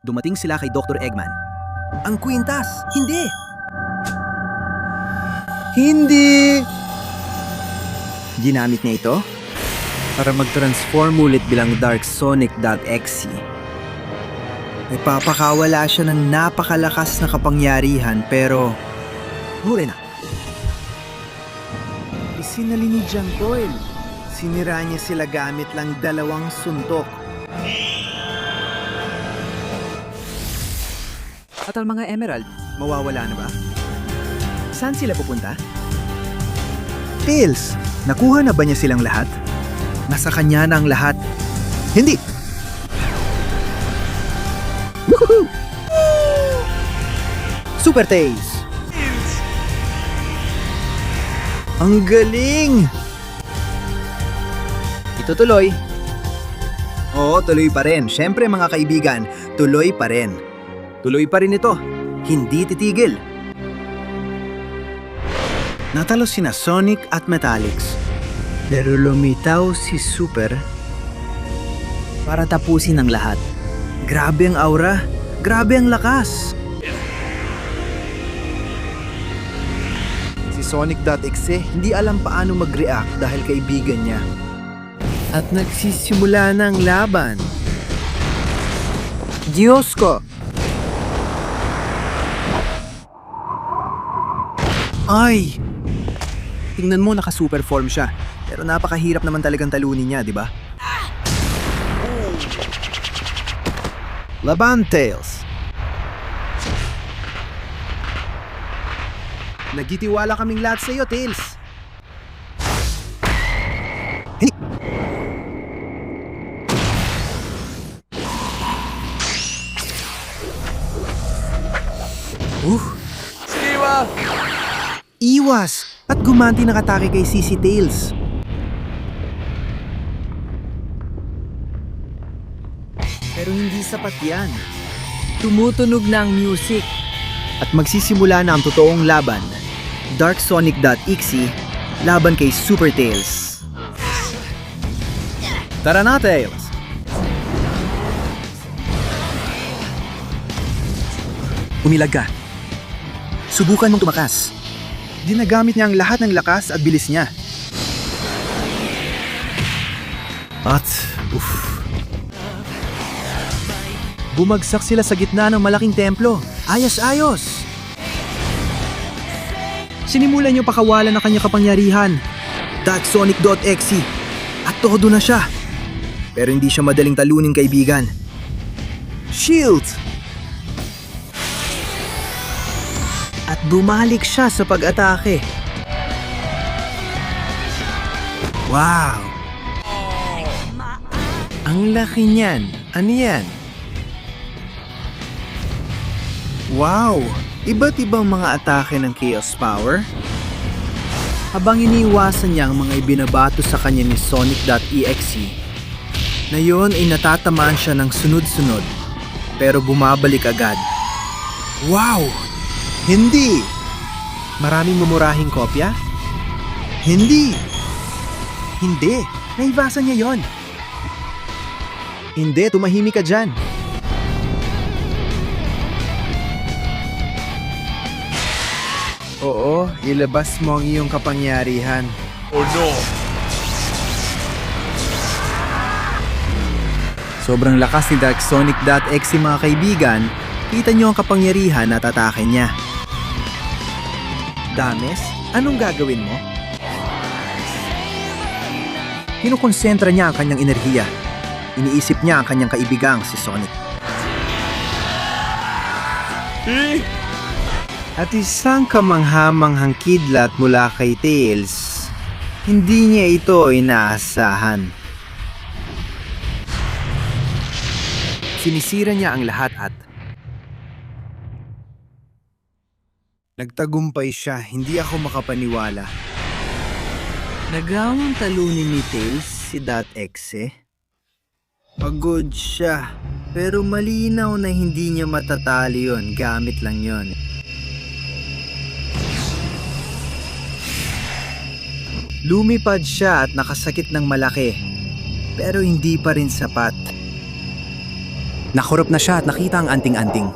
Dumating sila kay Dr. Eggman. Ang kwintas! Hindi! Hindi! Ginamit niya ito para mag-transform ulit bilang Dark Sonic.exe. Ipapakawala siya ng napakalakas na kapangyarihan pero huli na. Isinali ni Jang Coil. Sinira niya sila gamit lang 2 suntok. At ang mga emerald, mawawala na ba? Saan sila pupunta? Tails, nakuha na ba niya silang lahat? Nasa kanya na ang lahat. Hindi! Woohoo! Super Tails! Ang galing! Ito tuloy. Oo, tuloy pa rin. Siyempre mga kaibigan, tuloy pa rin. Tuloy pa rin ito. Hindi titigil. Natalo sina Sonic at Metallics. Pero lumitaw si Super para tapusin ang lahat. Grabe ang aura. Grabe ang lakas. Si Sonic.exe hindi alam paano mag-react dahil kaibigan niya. At nagsisimula na ang laban. Diyos ko! Ay! Tingnan mo, naka-super form siya. Pero napakahirap naman talagang talunin niya, di ba? Laban, Tails! Nagtitiwala kaming lahat sa iyo, Tails! Hey! Iwas! At gumanti ng atake kay CC Tails. Pero hindi sapat yan. Tumutunog na ang music. At magsisimula na ang totoong laban. Dark Sonic.exe laban kay Super Tails. Tara na, Tails! Umilag ka. Subukan mong tumakas. Ginagamit niya ang lahat ng lakas at bilis niya. At, bumagsak sila sa gitna ng malaking templo. Ayos-ayos! Sinimulan niyo pakawalan ang kanyang kapangyarihan. Dark Sonic.exe. At todo na siya. Pero hindi siya madaling talunin, kaibigan. Shield! At bumalik siya sa pag-atake. Wow! Ang laki niyan. Ano yan? Wow! Iba't ibang mga atake ng Chaos Power. Habang iniiwasan niya ang mga ibinabato sa kanya ni Sonic.exe, na yon ay natatamaan siya ng sunod-sunod, pero bumabalik agad. Wow! Hindi! Maraming mumurahing kopya? Hindi! Hindi! Naibasan niya yon. Hindi, tumahimik ka dyan. Oo, ilabas mo ang iyong kapangyarihan. Oh no! Sobrang lakas ni Dark Sonic.exe, mga kaibigan. Kita niyo ang kapangyarihan at atake niya. Dames, anong gagawin mo? Kinukonsentra niya ang kanyang enerhiya. Iniisip niya ang kanyang kaibigang si Sonic. At isang kamanghamanghang kidlat mula kay Tails. Hindi niya ito inaasahan. Sinisira niya ang lahat at nagtagumpay siya, hindi ako makapaniwala. Nagawang talunin ni Tails si .exe? Pagod siya, pero malinaw na hindi niya matatali yon, gamit lang yon. Lumipad siya at nakasakit ng malaki, pero hindi pa rin sapat. Nakurap na siya at nakita ang anting-anting.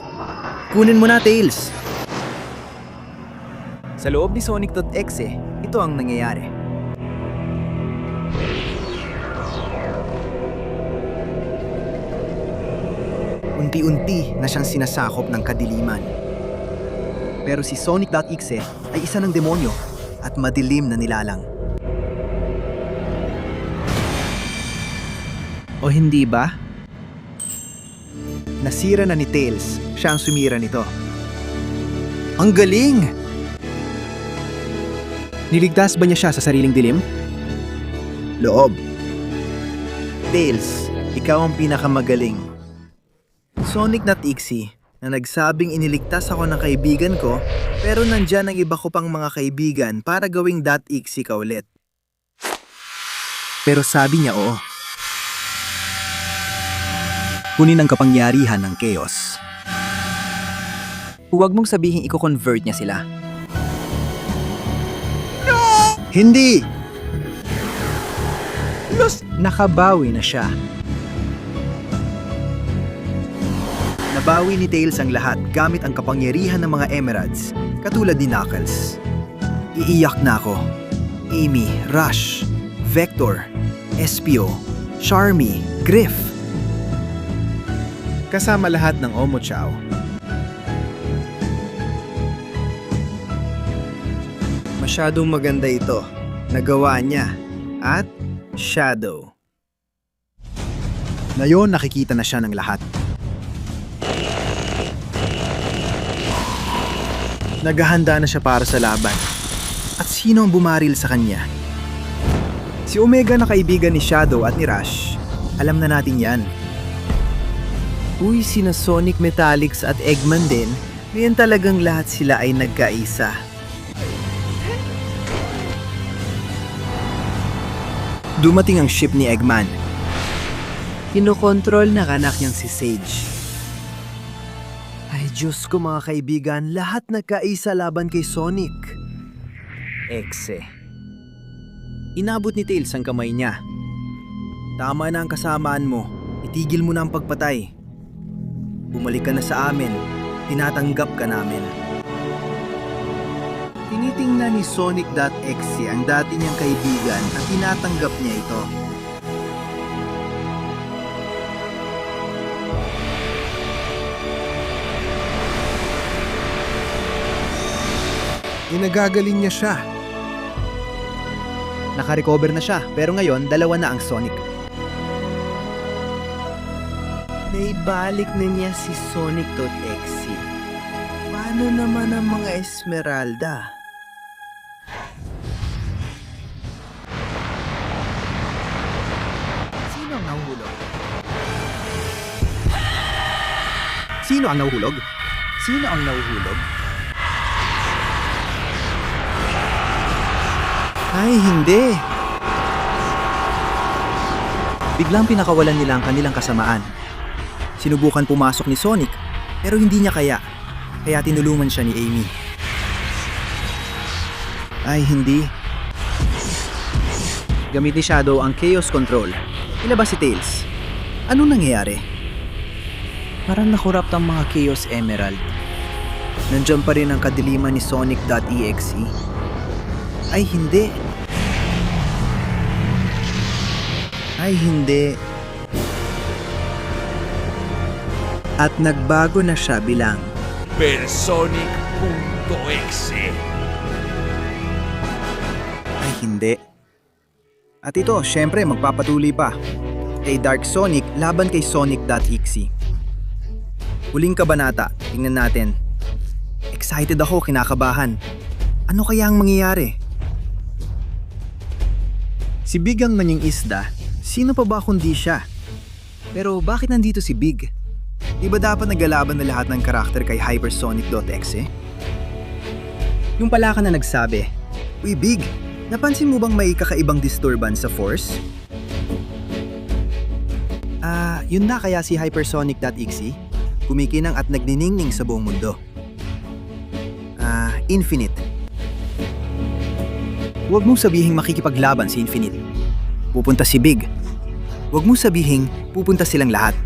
Kunin mo na, Tails! Sa loob ni Sonic.exe, ito ang nangyayari. Unti-unti na siyang sinasakop ng kadiliman. Pero si Sonic.exe ay isa ng demonyo at madilim na nilalang. O hindi ba? Nasira na ni Tails, siya ang sumira nito. Ang galing! Niligtas ba niya siya sa sariling dilim? Loob. Tails, ikaw ang pinakamagaling. Sonic.exe na nagsabing iniligtas ako ng kaibigan ko, pero nandyan ang iba ko pang mga kaibigan para gawing .exe ka ulit. Pero sabi niya oo. Kunin ang kapangyarihan ng Chaos. Huwag mong sabihin i-convert niya sila. Hindi! Nakabawi na siya. Nabawi ni Tails ang lahat gamit ang kapangyarihan ng mga emeralds, katulad ni Knuckles. Iiyak na ako. Amy, Rush, Vector, Espio, Charmy, Griff. Kasama lahat ng Omochao. Masyadong maganda ito. Nagawa niya. At Shadow. Ngayon nakikita na siya ng lahat. Naghahanda na siya para sa laban. At sino ang bumaril sa kanya? Si Omega na kaibigan ni Shadow at ni Rush. Alam na natin yan. Uy, sina Sonic Metallics at Eggman din. Ngayon talagang lahat sila ay nagkaisa. Dumating ang ship ni Eggman. Kinokontrol ng anak niyang si Sage. Ay Diyos ko mga kaibigan, lahat nagkaisa laban kay Sonic. Ekse. Inabot ni Tails ang kamay niya. Tama na ang kasamaan mo. Itigil mo na ang pagpatay. Bumalik ka na sa amin. Tinatanggap ka namin. Tinitingnan ni Sonic.exe ang dati niyang kaibigan at tinatanggap niya ito. Inagagaling niya siya. Nakarecover na siya, pero ngayon dalawa na ang Sonic. Naibalik na niya si Sonic.exe. Paano naman ang mga Esmeralda? Sino ang nahuhulog? Sino ang nahuhulog? Sino ang nahuhulog? Ay, hindi. Biglang pinakawalan nila ang kanilang kasamaan. Sinubukan pumasok ni Sonic, pero hindi niya kaya tinulungan siya ni Amy. Ay, hindi. Gamit ni Shadow ang Chaos Control. Ilabas si Tails. Anong nangyayari? Parang nakurap ang mga Chaos Emerald. Nandiyan pa rin ang kadiliman ni Sonic.exe. Ay, hindi. Ay, hindi. At nagbago na siya bilang Personic.exe. ay hindi. At ito, syempre, magpapatuloy pa. Kay Dark Sonic laban kay Sonic.exe. Huling kabanata, tingnan natin. Excited ako, kinakabahan. Ano kaya ang mangyayari? Si Big ang nanyang isda, sino pa ba kundi siya? Pero bakit nandito si Big? Di ba dapat naglalaban na lahat ng karakter kay Hypersonic.exe? Yung pala ka na nagsabi, "Uy Big, napansin mo bang may kakaibang disturbance sa Force?" Yun na kaya si Hypersonic.exe? Kumikinang at nagniningning sa buong mundo. Infinite. Huwag mong sabihing makikipaglaban si Infinite. Pupunta si Big. Huwag mong sabihing pupunta silang lahat.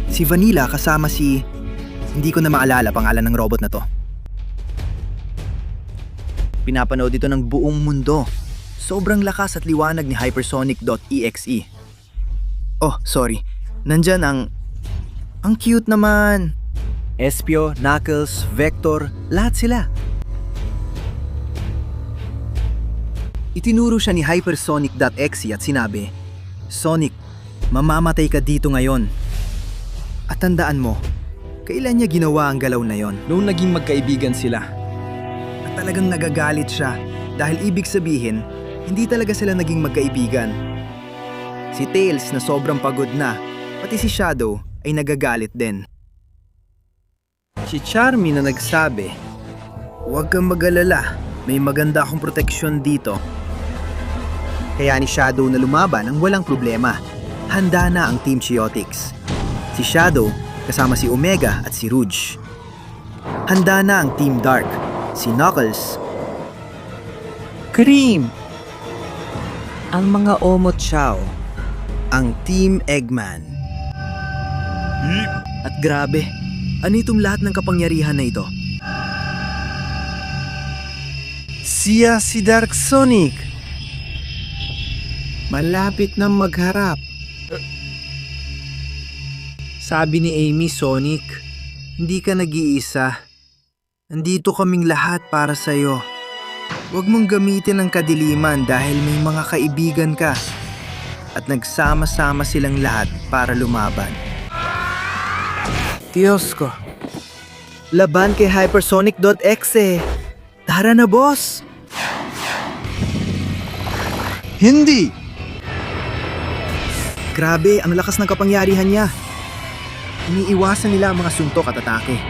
Si Vanilla kasama si... Hindi ko na maalala pangalan ng robot na to. Pinapanood ito ng buong mundo. Sobrang lakas at liwanag ni Hypersonic.exe. Oh, sorry. Nandyan ang cute naman. Espio, Knuckles, Vector, lahat sila. Itinuro siya ni Hypersonic.exe at sinabi, "Sonic, mamamatay ka dito ngayon." At tandaan mo, kailan niya ginawa ang galaw na yon? Noong naging magkaibigan sila. At talagang nagagalit siya dahil ibig sabihin, hindi talaga sila naging magkaibigan. Si Tails na sobrang pagod na, pati si Shadow ay nagagalit din. Si Charmy na nagsabi, "Huwag kang mag-alala, may maganda akong proteksyon dito." Kaya ni Shadow na lumaban ang walang problema. Handa na ang Team Chaotix. Si Shadow kasama si Omega at si Rouge. Handa na ang Team Dark, si Knuckles, Cream! Ang mga Omot Chow. ang Team Eggman. At grabe, ano itong lahat ng kapangyarihan na ito? Siya si Dark Sonic. Malapit na magharap. Sabi ni Amy, Sonic, hindi ka nag-iisa. Nandito kaming lahat para sa'yo. Huwag mong gamitin ang kadiliman dahil may mga kaibigan ka. At nagsama-sama silang lahat para lumaban. Diyos ko. Laban kay Hypersonic.exe. Tara na, boss! Hindi! Grabe, ang lakas ng kapangyarihan niya. Iniiwasan nila ang mga suntok at atake.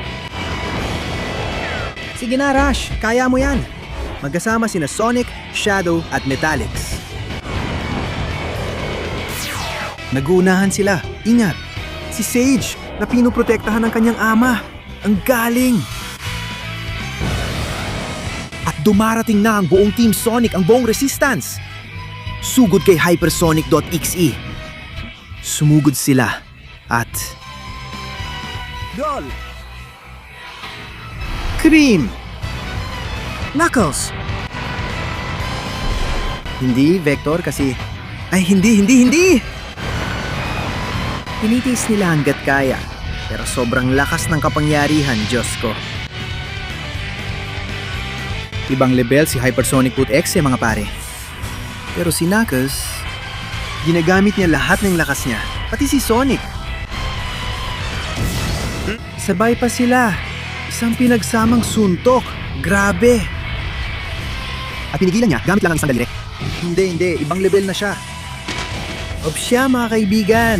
Sige na, Rush. Kaya mo yan. Magkasama sina Sonic, Shadow at Metallix. Nagunahan sila. Ingat! Si Sage na pinoprotektahan ng kanyang ama. Ang galing! At dumarating na ang buong Team Sonic, ang buong Resistance. Sugod kay Hypersonic.exe. Sumugod sila at... Gol! Cream! Knuckles! Hindi, Vector, kasi... Ay, hindi! Pinitis nila hanggat kaya, pero sobrang lakas ng kapangyarihan, Diyos ko. Ibang level si Hypersonic.exe, mga pare. Pero si Knuckles, ginagamit niya lahat ng lakas niya, pati si Sonic. Sabay pa sila. Isang pinagsamang suntok. Grabe! At pinigilan niya gamit lang ang isang daliri. Hindi. Ibang level na siya. Siya, mga kaibigan.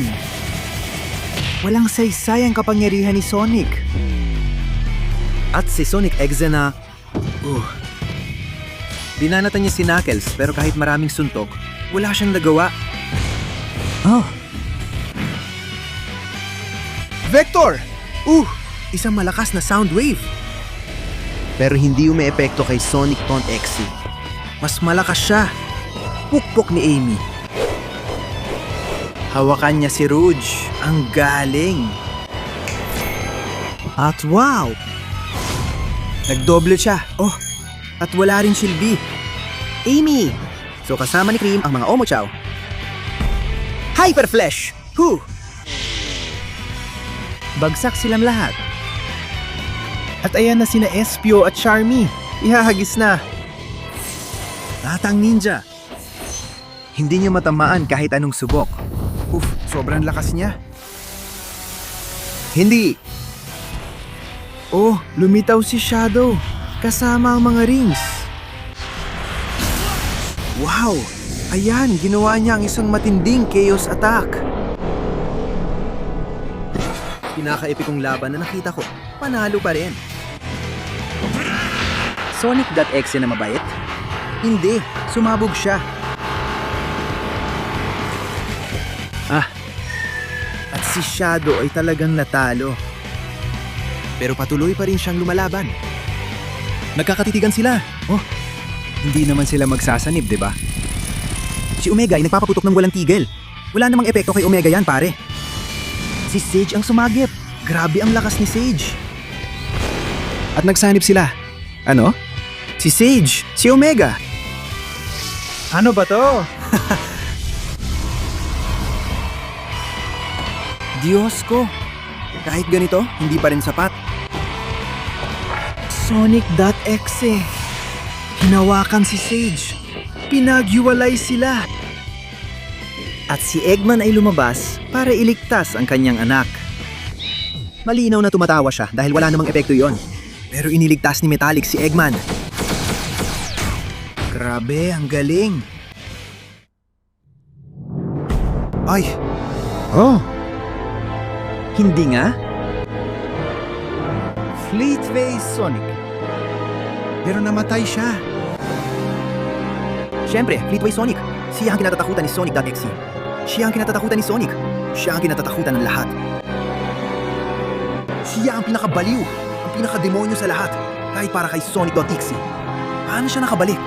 Walang saysay ang kapangyarihan ni Sonic. At si Sonic Exe na... Dinanatan niya si Knuckles, pero kahit maraming suntok, wala siyang nagawa. Vector! Isang malakas na sound wave. Pero hindi umeepekto kay Sonic.exe. Mas malakas siya. Pukpok ni Amy. Hawakan niya si Rouge. Ang galing. At wow! Nagdoble siya. At wala rin silbi. Amy! So kasama ni Cream ang mga Omochao. Hyper Flash! Bagsak silang lahat. At ayan na sina Espio at Charmy. Ihahagis na. Tatang ninja. Hindi niya matamaan kahit anong subok. Sobrang lakas niya. Hindi. Lumitaw si Shadow. Kasama ang mga rings. Wow! Ayan, ginawa niya ang isang matinding chaos attack. Pinaka-epikong laban na nakita ko. Panalo pa rin. Sonic.exe na mabait? Hindi, sumabog siya. At si Shadow ay talagang natalo. Pero patuloy pa rin siyang lumalaban. Nagkakatitigan sila. Hindi naman sila magsasanib, di ba? Si Omega ay nagpapaputok ng walang tigil. Wala namang epekto kay Omega yan, pare. Si Sage ang sumagip. Grabe ang lakas ni Sage. At nagsanib sila. Ano? Si Sage, si Omega. Ano ba to? Diyos ko. Kahit ganito, hindi pa rin sapat. Sonic.exe. Hinawakan si Sage. Pinaghiwalay sila. At si Eggman ay lumabas para iligtas ang kanyang anak. Malinaw na tumatawa siya dahil wala namang epekto yon. Pero iniligtas ni Metallic si Eggman. Grabe, ang galing. Ay! Hindi nga? Fleetway Sonic. Pero namatay siya. Siyempre, Fleetway Sonic. Siya ang kinatatakutan ni Sonic.exe. Siya ang kinatatakutan ni Sonic. Siya ang kinatatakutan ng lahat. Siya ang pinakabaliw, ang pinakademonyo sa lahat. Kahit para kay Sonic.exe. Paano siya nakabalik?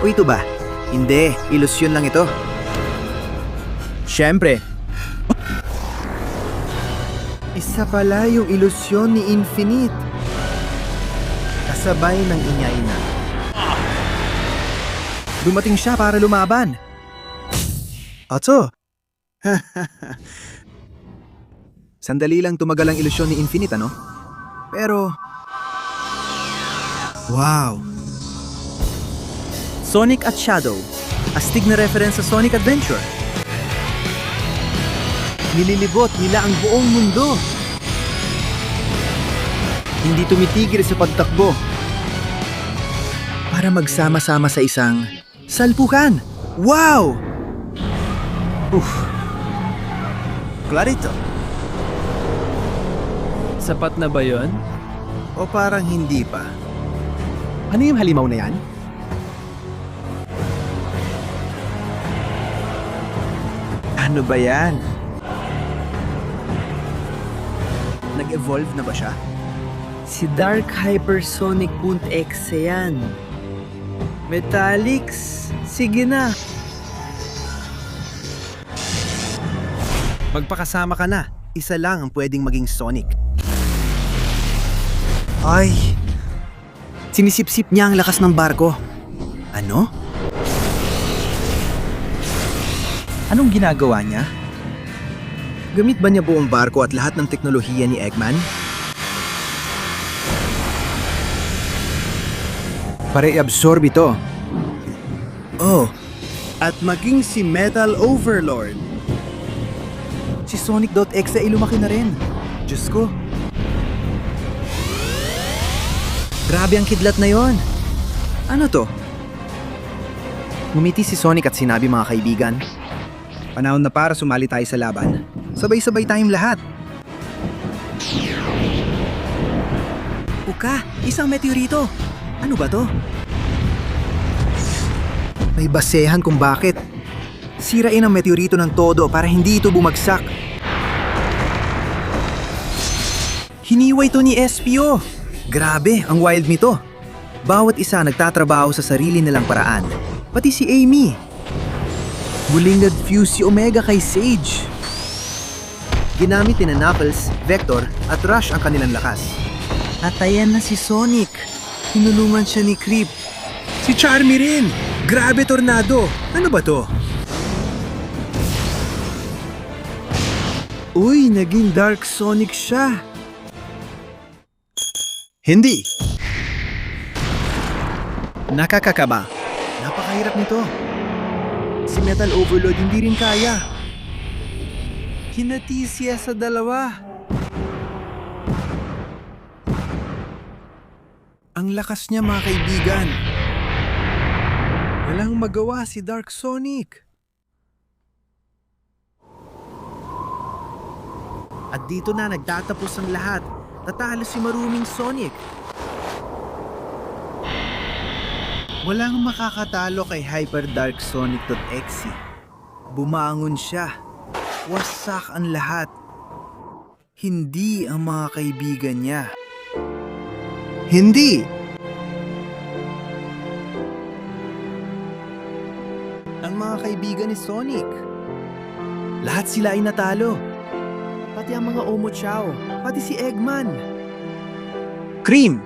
O ito ba? Hindi, ilusyon lang ito. Siyempre. Isa pala yung ilusyon ni Infinite. Kasabay ng ingay na. Dumating siya para lumaban. Otso. Sandali lang tumagal ang ilusyon ni Infinite, ano? Pero... Wow! Sonic at Shadow. Astig na reference sa Sonic Adventure. Nililibot nila ang buong mundo. Hindi tumitigil sa pagtakbo. Para magsama-sama sa isang salpukan. Wow! Clarito. Sapat na ba yon? O parang hindi pa. Ano yung halimaw na yan? Ano ba yan? Nag-evolve na ba siya? Si Dark Hypersonic.exe yan. Metallics, sige na. Magpakasama ka na. Isa lang ang pwedeng maging Sonic. Ay, Sinisip-sip niya ang lakas ng barko. Ano? Anong ginagawa niya? Gamit ba niya buong barko at lahat ng teknolohiya ni Eggman? Para i-absorb ito. Oh, at maging si Metal Overlord. Si Sonic.exe ay lumaki na rin. Diyos ko. Grabe ang kidlat na yon. Ano to? Ngumiti si Sonic at sinabi, mga kaibigan, panahon na para sumali tayo sa laban. Sabay-sabay tayong lahat. Uka, isang meteorito. Ano ba to? May basehan kung bakit. Sirain ang meteorito ng todo para hindi ito bumagsak. Hiniway to ni SPO. Grabe, ang wild nito. Bawat isa nagtatrabaho sa sarili nilang paraan. Pati si Amy. Muling nag-fuse si Omega kay Sage. Ginamit ni Knuckles, Vector at Rush ang kanilang lakas. At ayan na si Sonic. Tinulungan siya ni Creep. si Charmy rin! Grabe tornado! Ano ba to? Uy, naging Dark Sonic siya. Hindi. Nakakakaba. Napakahirap nito. Si Metal Overload hindi rin kaya. Hinati siya sa dalawa. Ang lakas niya, mga kaibigan. Walang magawa si Dark Sonic. At dito na nagtatapos ang lahat. Tatalo si maruming Sonic. Walang makakatalo kay Hyper Dark Sonic.exe. Bumangon siya. Wasak ang lahat. Hindi ang mga kaibigan niya. Hindi! Ang mga kaibigan ni Sonic. Lahat sila ay natalo. Pati ang mga Omo Chow. Pati si Eggman. Cream!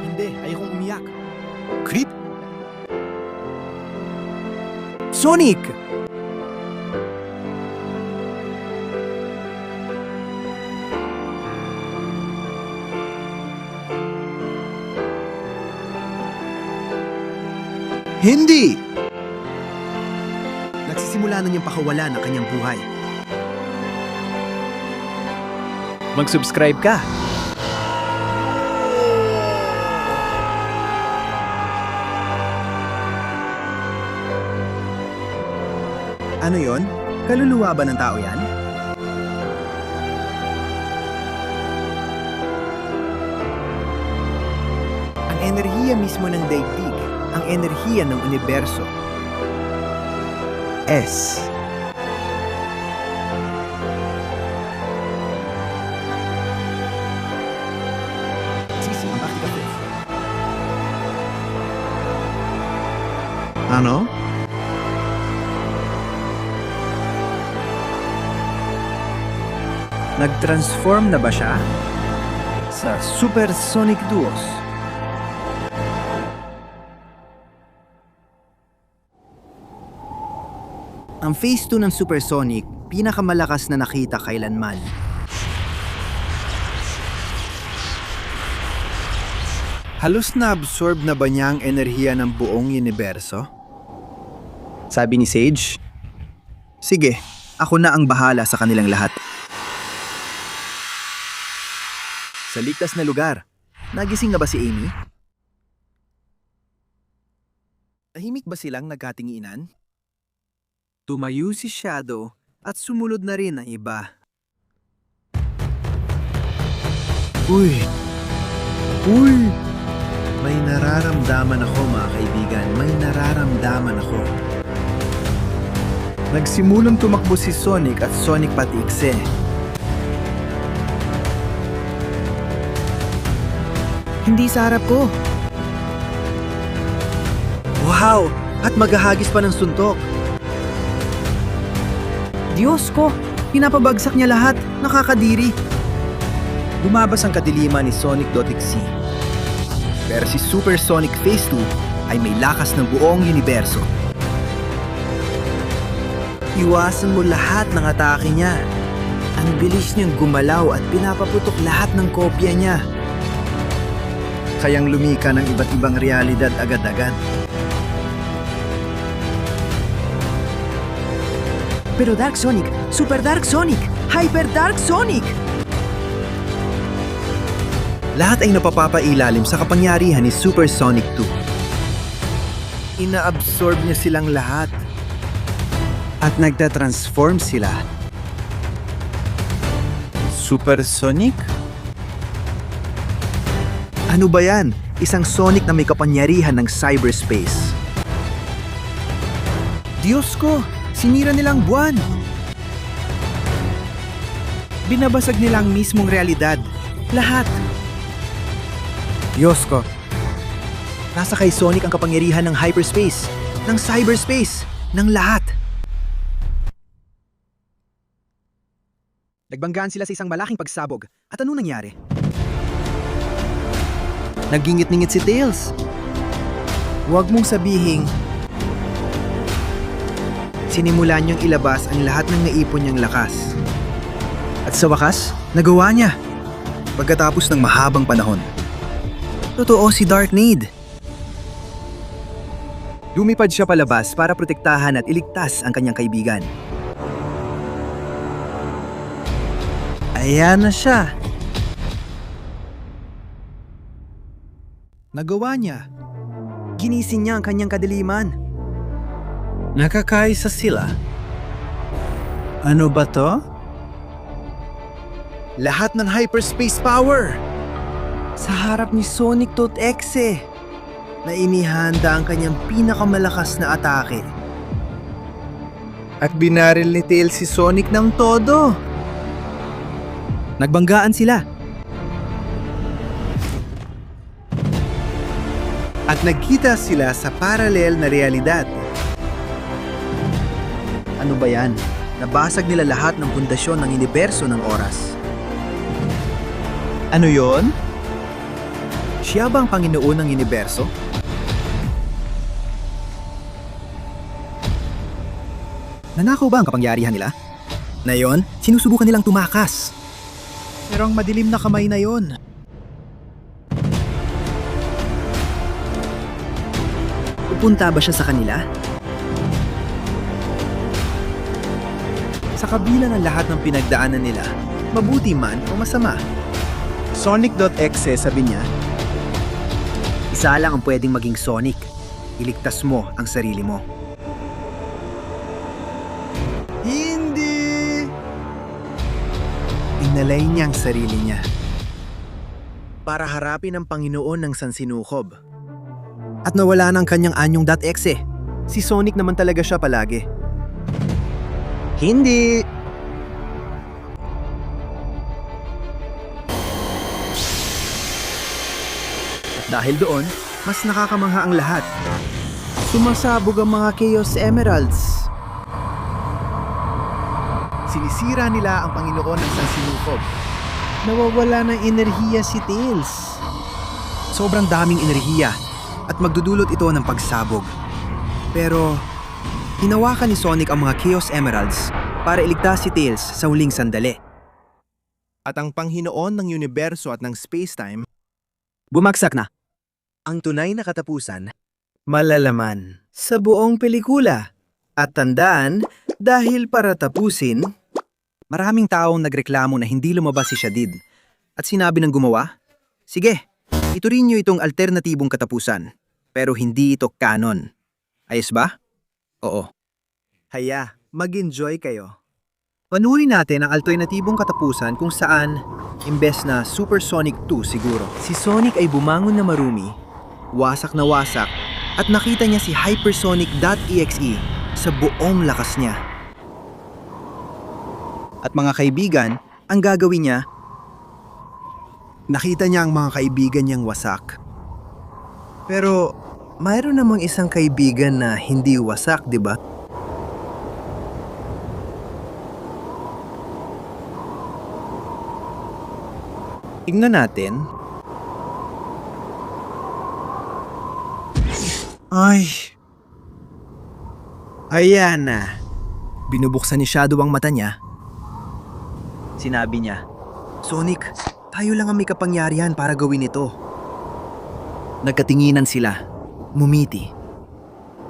Hindi, ayokong umiyak. Creep? Sonic! Hindi! Nagsisimula na niyang pakawala ng kanyang buhay. Mag-subscribe ka! Ano yon? Kaluluwa ba ng tao yan? Ang enerhiya mismo ng daigdig, ang enerhiya ng universo. S. Sisi, bakit ka fifth? Ano? Nag-transform na ba siya? Sa Supersonic Duos. Ang Phase 2 ng Supersonic, pinakamalakas na nakita kailanman. Halos na-absorb na ba niya ang enerhiya ng buong universo? Sabi ni Sage, sige, ako na ang bahala sa kanilang lahat. Sa ligtas na lugar, nagising na ba si Amy? Tahimik ba silang nagkatinginan? Tumayo si Shadow at sumunod na rin ang iba. Uy! May nararamdaman ako mga kaibigan, may nararamdaman ako. Nagsimulang tumakbo si Sonic at Sonic patikse. Hindi sa harap ko. Wow! At maghahagis pa ng suntok. Diyos ko! Pinapabagsak niya lahat. Nakakadiri. Lumabas ang kadiliman ni Sonic.exe. Pero si Super Sonic Phase 2 ay may lakas ng buong universo. Iwasan mo lahat ng atake niya. Ang bilis niyang gumalaw at pinapaputok lahat ng kopya niya. Kayang lumika ng iba't ibang realidad agad-agad. Pero Dark Sonic, Super Dark Sonic, Hyper Dark Sonic! Lahat ay napapapailalim sa kapangyarihan ni Super Sonic 2. Inaabsorb niya silang lahat. At nagtatransform sila. Super Sonic? Ano ba yan? Isang Sonic na may kapangyarihan ng cyberspace. Diyos ko! Sinira nilang buwan! Binabasag nila ang mismong realidad. Lahat! Diyos ko! Nasa kay Sonic ang kapangyarihan ng hyperspace, ng cyberspace, ng lahat! Nagbanggaan sila sa isang malaking pagsabog. At ano nangyari? Nagingit-ningit si Tails. Huwag mong sabihing sinimulan niyang ilabas ang lahat ng naipon niyang lakas. At sa wakas, nagawa niya. Pagkatapos ng mahabang panahon. Totoo si Dark Need. Lumipad siya palabas para protektahan at iligtas ang kanyang kaibigan. Ayan na siya. Nagawa niya. Ginising niya ang kanyang kadiliman. Nakakaisa sila. Ano ba to? Lahat ng hyperspace power! Sa harap ni Sonic.exe na inihanda ang kanyang pinakamalakas na atake. At binaril ni Tails si Sonic ng todo. Nagbanggaan sila. At nagkita sila sa paralel na realidad. Ano ba yan? Nabasag nila lahat ng pundasyon ng universo ng oras. Ano yon? Siya ba ang Panginoon ng universo? Nanakaw ba ang kapangyarihan nila? Na yon, sinusubukan nilang tumakas. Pero ang madilim na kamay na yon. Pupunta ba siya sa kanila? Sa kabila ng lahat ng pinagdaanan nila, mabuti man o masama. Sonic.exe sabi niya, isa lang ang pwedeng maging Sonic. Iligtas mo ang sarili mo. Hindi! Inalay niya ang sarili niya para harapin ang Panginoon ng Sansinukob. At nawala ng kanyang anyong .exe. Si Sonic naman talaga siya palagi. Hindi! At dahil doon, mas nakakamangha ang lahat. Sumasabog ang mga Chaos Emeralds. Sinisira nila ang Panginoon ng Sansinukob. Nawawala ng enerhiya si Tails. Sobrang daming enerhiya at magdudulot ito ng pagsabog. Pero hinawakan ni Sonic ang mga Chaos Emeralds para iligtas si Tails sa huling sandali. At ang Panginoon ng universo at ng space-time bumagsak na. Ang tunay na katapusan, malalaman sa buong pelikula. At tandaan, dahil para tapusin, maraming taong nagreklamo na hindi lumabas si Shadid. At sinabi ng gumawa, sige, iturin niyo itong alternatibong katapusan, pero hindi ito canon. Ayos ba? Oo. Haya, mag-enjoy kayo. Panurin natin ang alternatibong katapusan kung saan, imbes na Supersonic 2 siguro. Si Sonic ay bumangon na marumi, wasak na wasak, at nakita niya si Hypersonic.exe sa buong lakas niya. At mga kaibigan, ang gagawin niya, nakita niya ang mga kaibigan niyang wasak. Pero, mayroon namang isang kaibigan na hindi wasak, di ba? Tingnan natin. Ay. Ayan na. Binubuksan ni Shadow ang mata niya. Sinabi niya, Sonic, tayo lang ang may kapangyarihan para gawin ito. Nagkatinginan sila. Mumiti.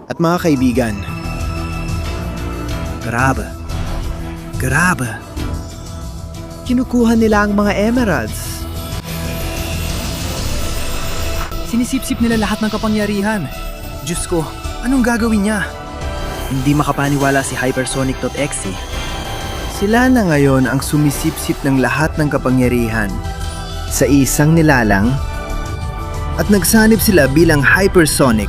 At mga kaibigan, grabe. Kinukuha nila ang mga emeralds. Sinisipsip nila lahat ng kapangyarihan. Diyos ko, anong gagawin niya? Hindi makapaniwala si Hypersonic.exe. Sila na ngayon ang sumisipsip ng lahat ng kapangyarihan sa isang nilalang at nagsanib sila bilang Hypersonic.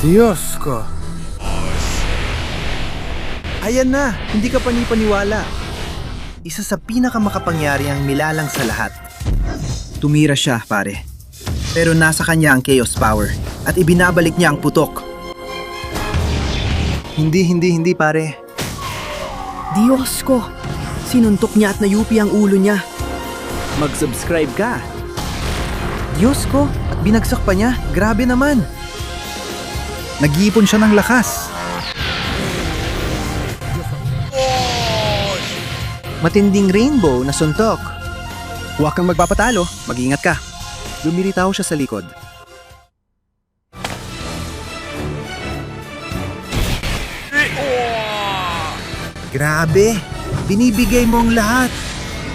Diyos ko. Ayan na, hindi ka panipaniwala. Isa sa pinakamakapangyarihang nilalang sa lahat. Tumira siya, pare. Pero nasa kanya ang Chaos Power at ibinabalik niya ang putok. Hindi, pare. Diyos ko! Sinuntok niya at nayupi ang ulo niya. Mag-subscribe ka. Diyos ko! At binagsak pa niya. Grabe naman. Nag-iipon siya ng lakas. Matinding rainbow na suntok. Huwag kang magpapatalo, mag-ingat ka. Lumilitaw siya sa likod. Grabe! Binibigay mo ang lahat.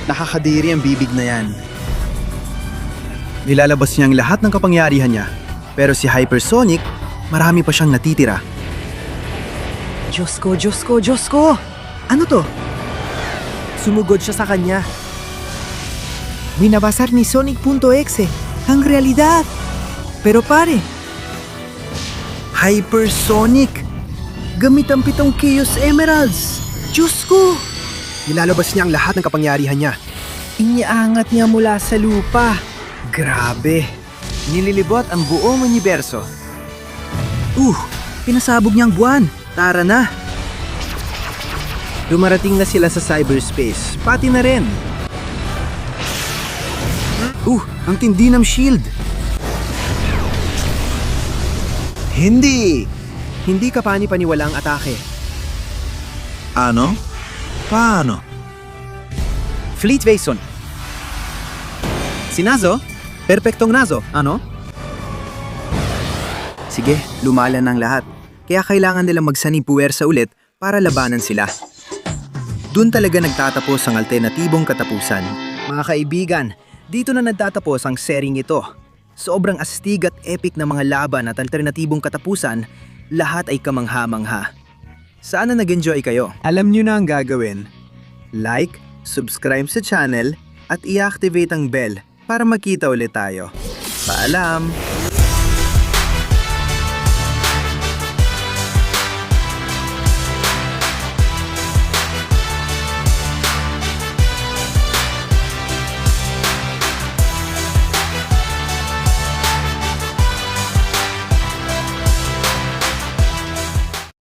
Nakakadiri ang bibig na yan. Nilalabas niya ang lahat ng kapangyarihan niya. Pero si Hypersonic, marami pa siyang natitira. Diyos ko! Ano to? Sumugod siya sa kanya. Binabasar ni Sonic.exe ang realidad. Pero pare, Hypersonic! Gamit ang 7 Chaos Emeralds! Diyos ko! Nilalabas niya ang lahat ng kapangyarihan niya. Iniangat niya mula sa lupa. Grabe! Nililibot ang buong universo. Pinasabog niya ang buwan. Tara na! Dumarating na sila sa cyberspace. Pati na rin. Ang tindi ng shield. Hindi ka pani-paniwala ang atake. Ano? Paano? Fleet Vason. Si Nazo? Perpektong Nazo, ano? Sige, lumalan ng lahat. Kaya kailangan nilang magsanib puwersa ulit para labanan sila. Doon talaga nagtatapos ang alternatibong katapusan. Mga kaibigan, dito na nagtatapos ang sering ito. Sobrang astig at epic na mga laban at alternatibong katapusan, lahat ay kamangha-mangha. Sana nag-enjoy kayo. Alam nyo na ang gagawin. Like, subscribe sa channel, at i-activate ang bell para makita ulit tayo. Paalam!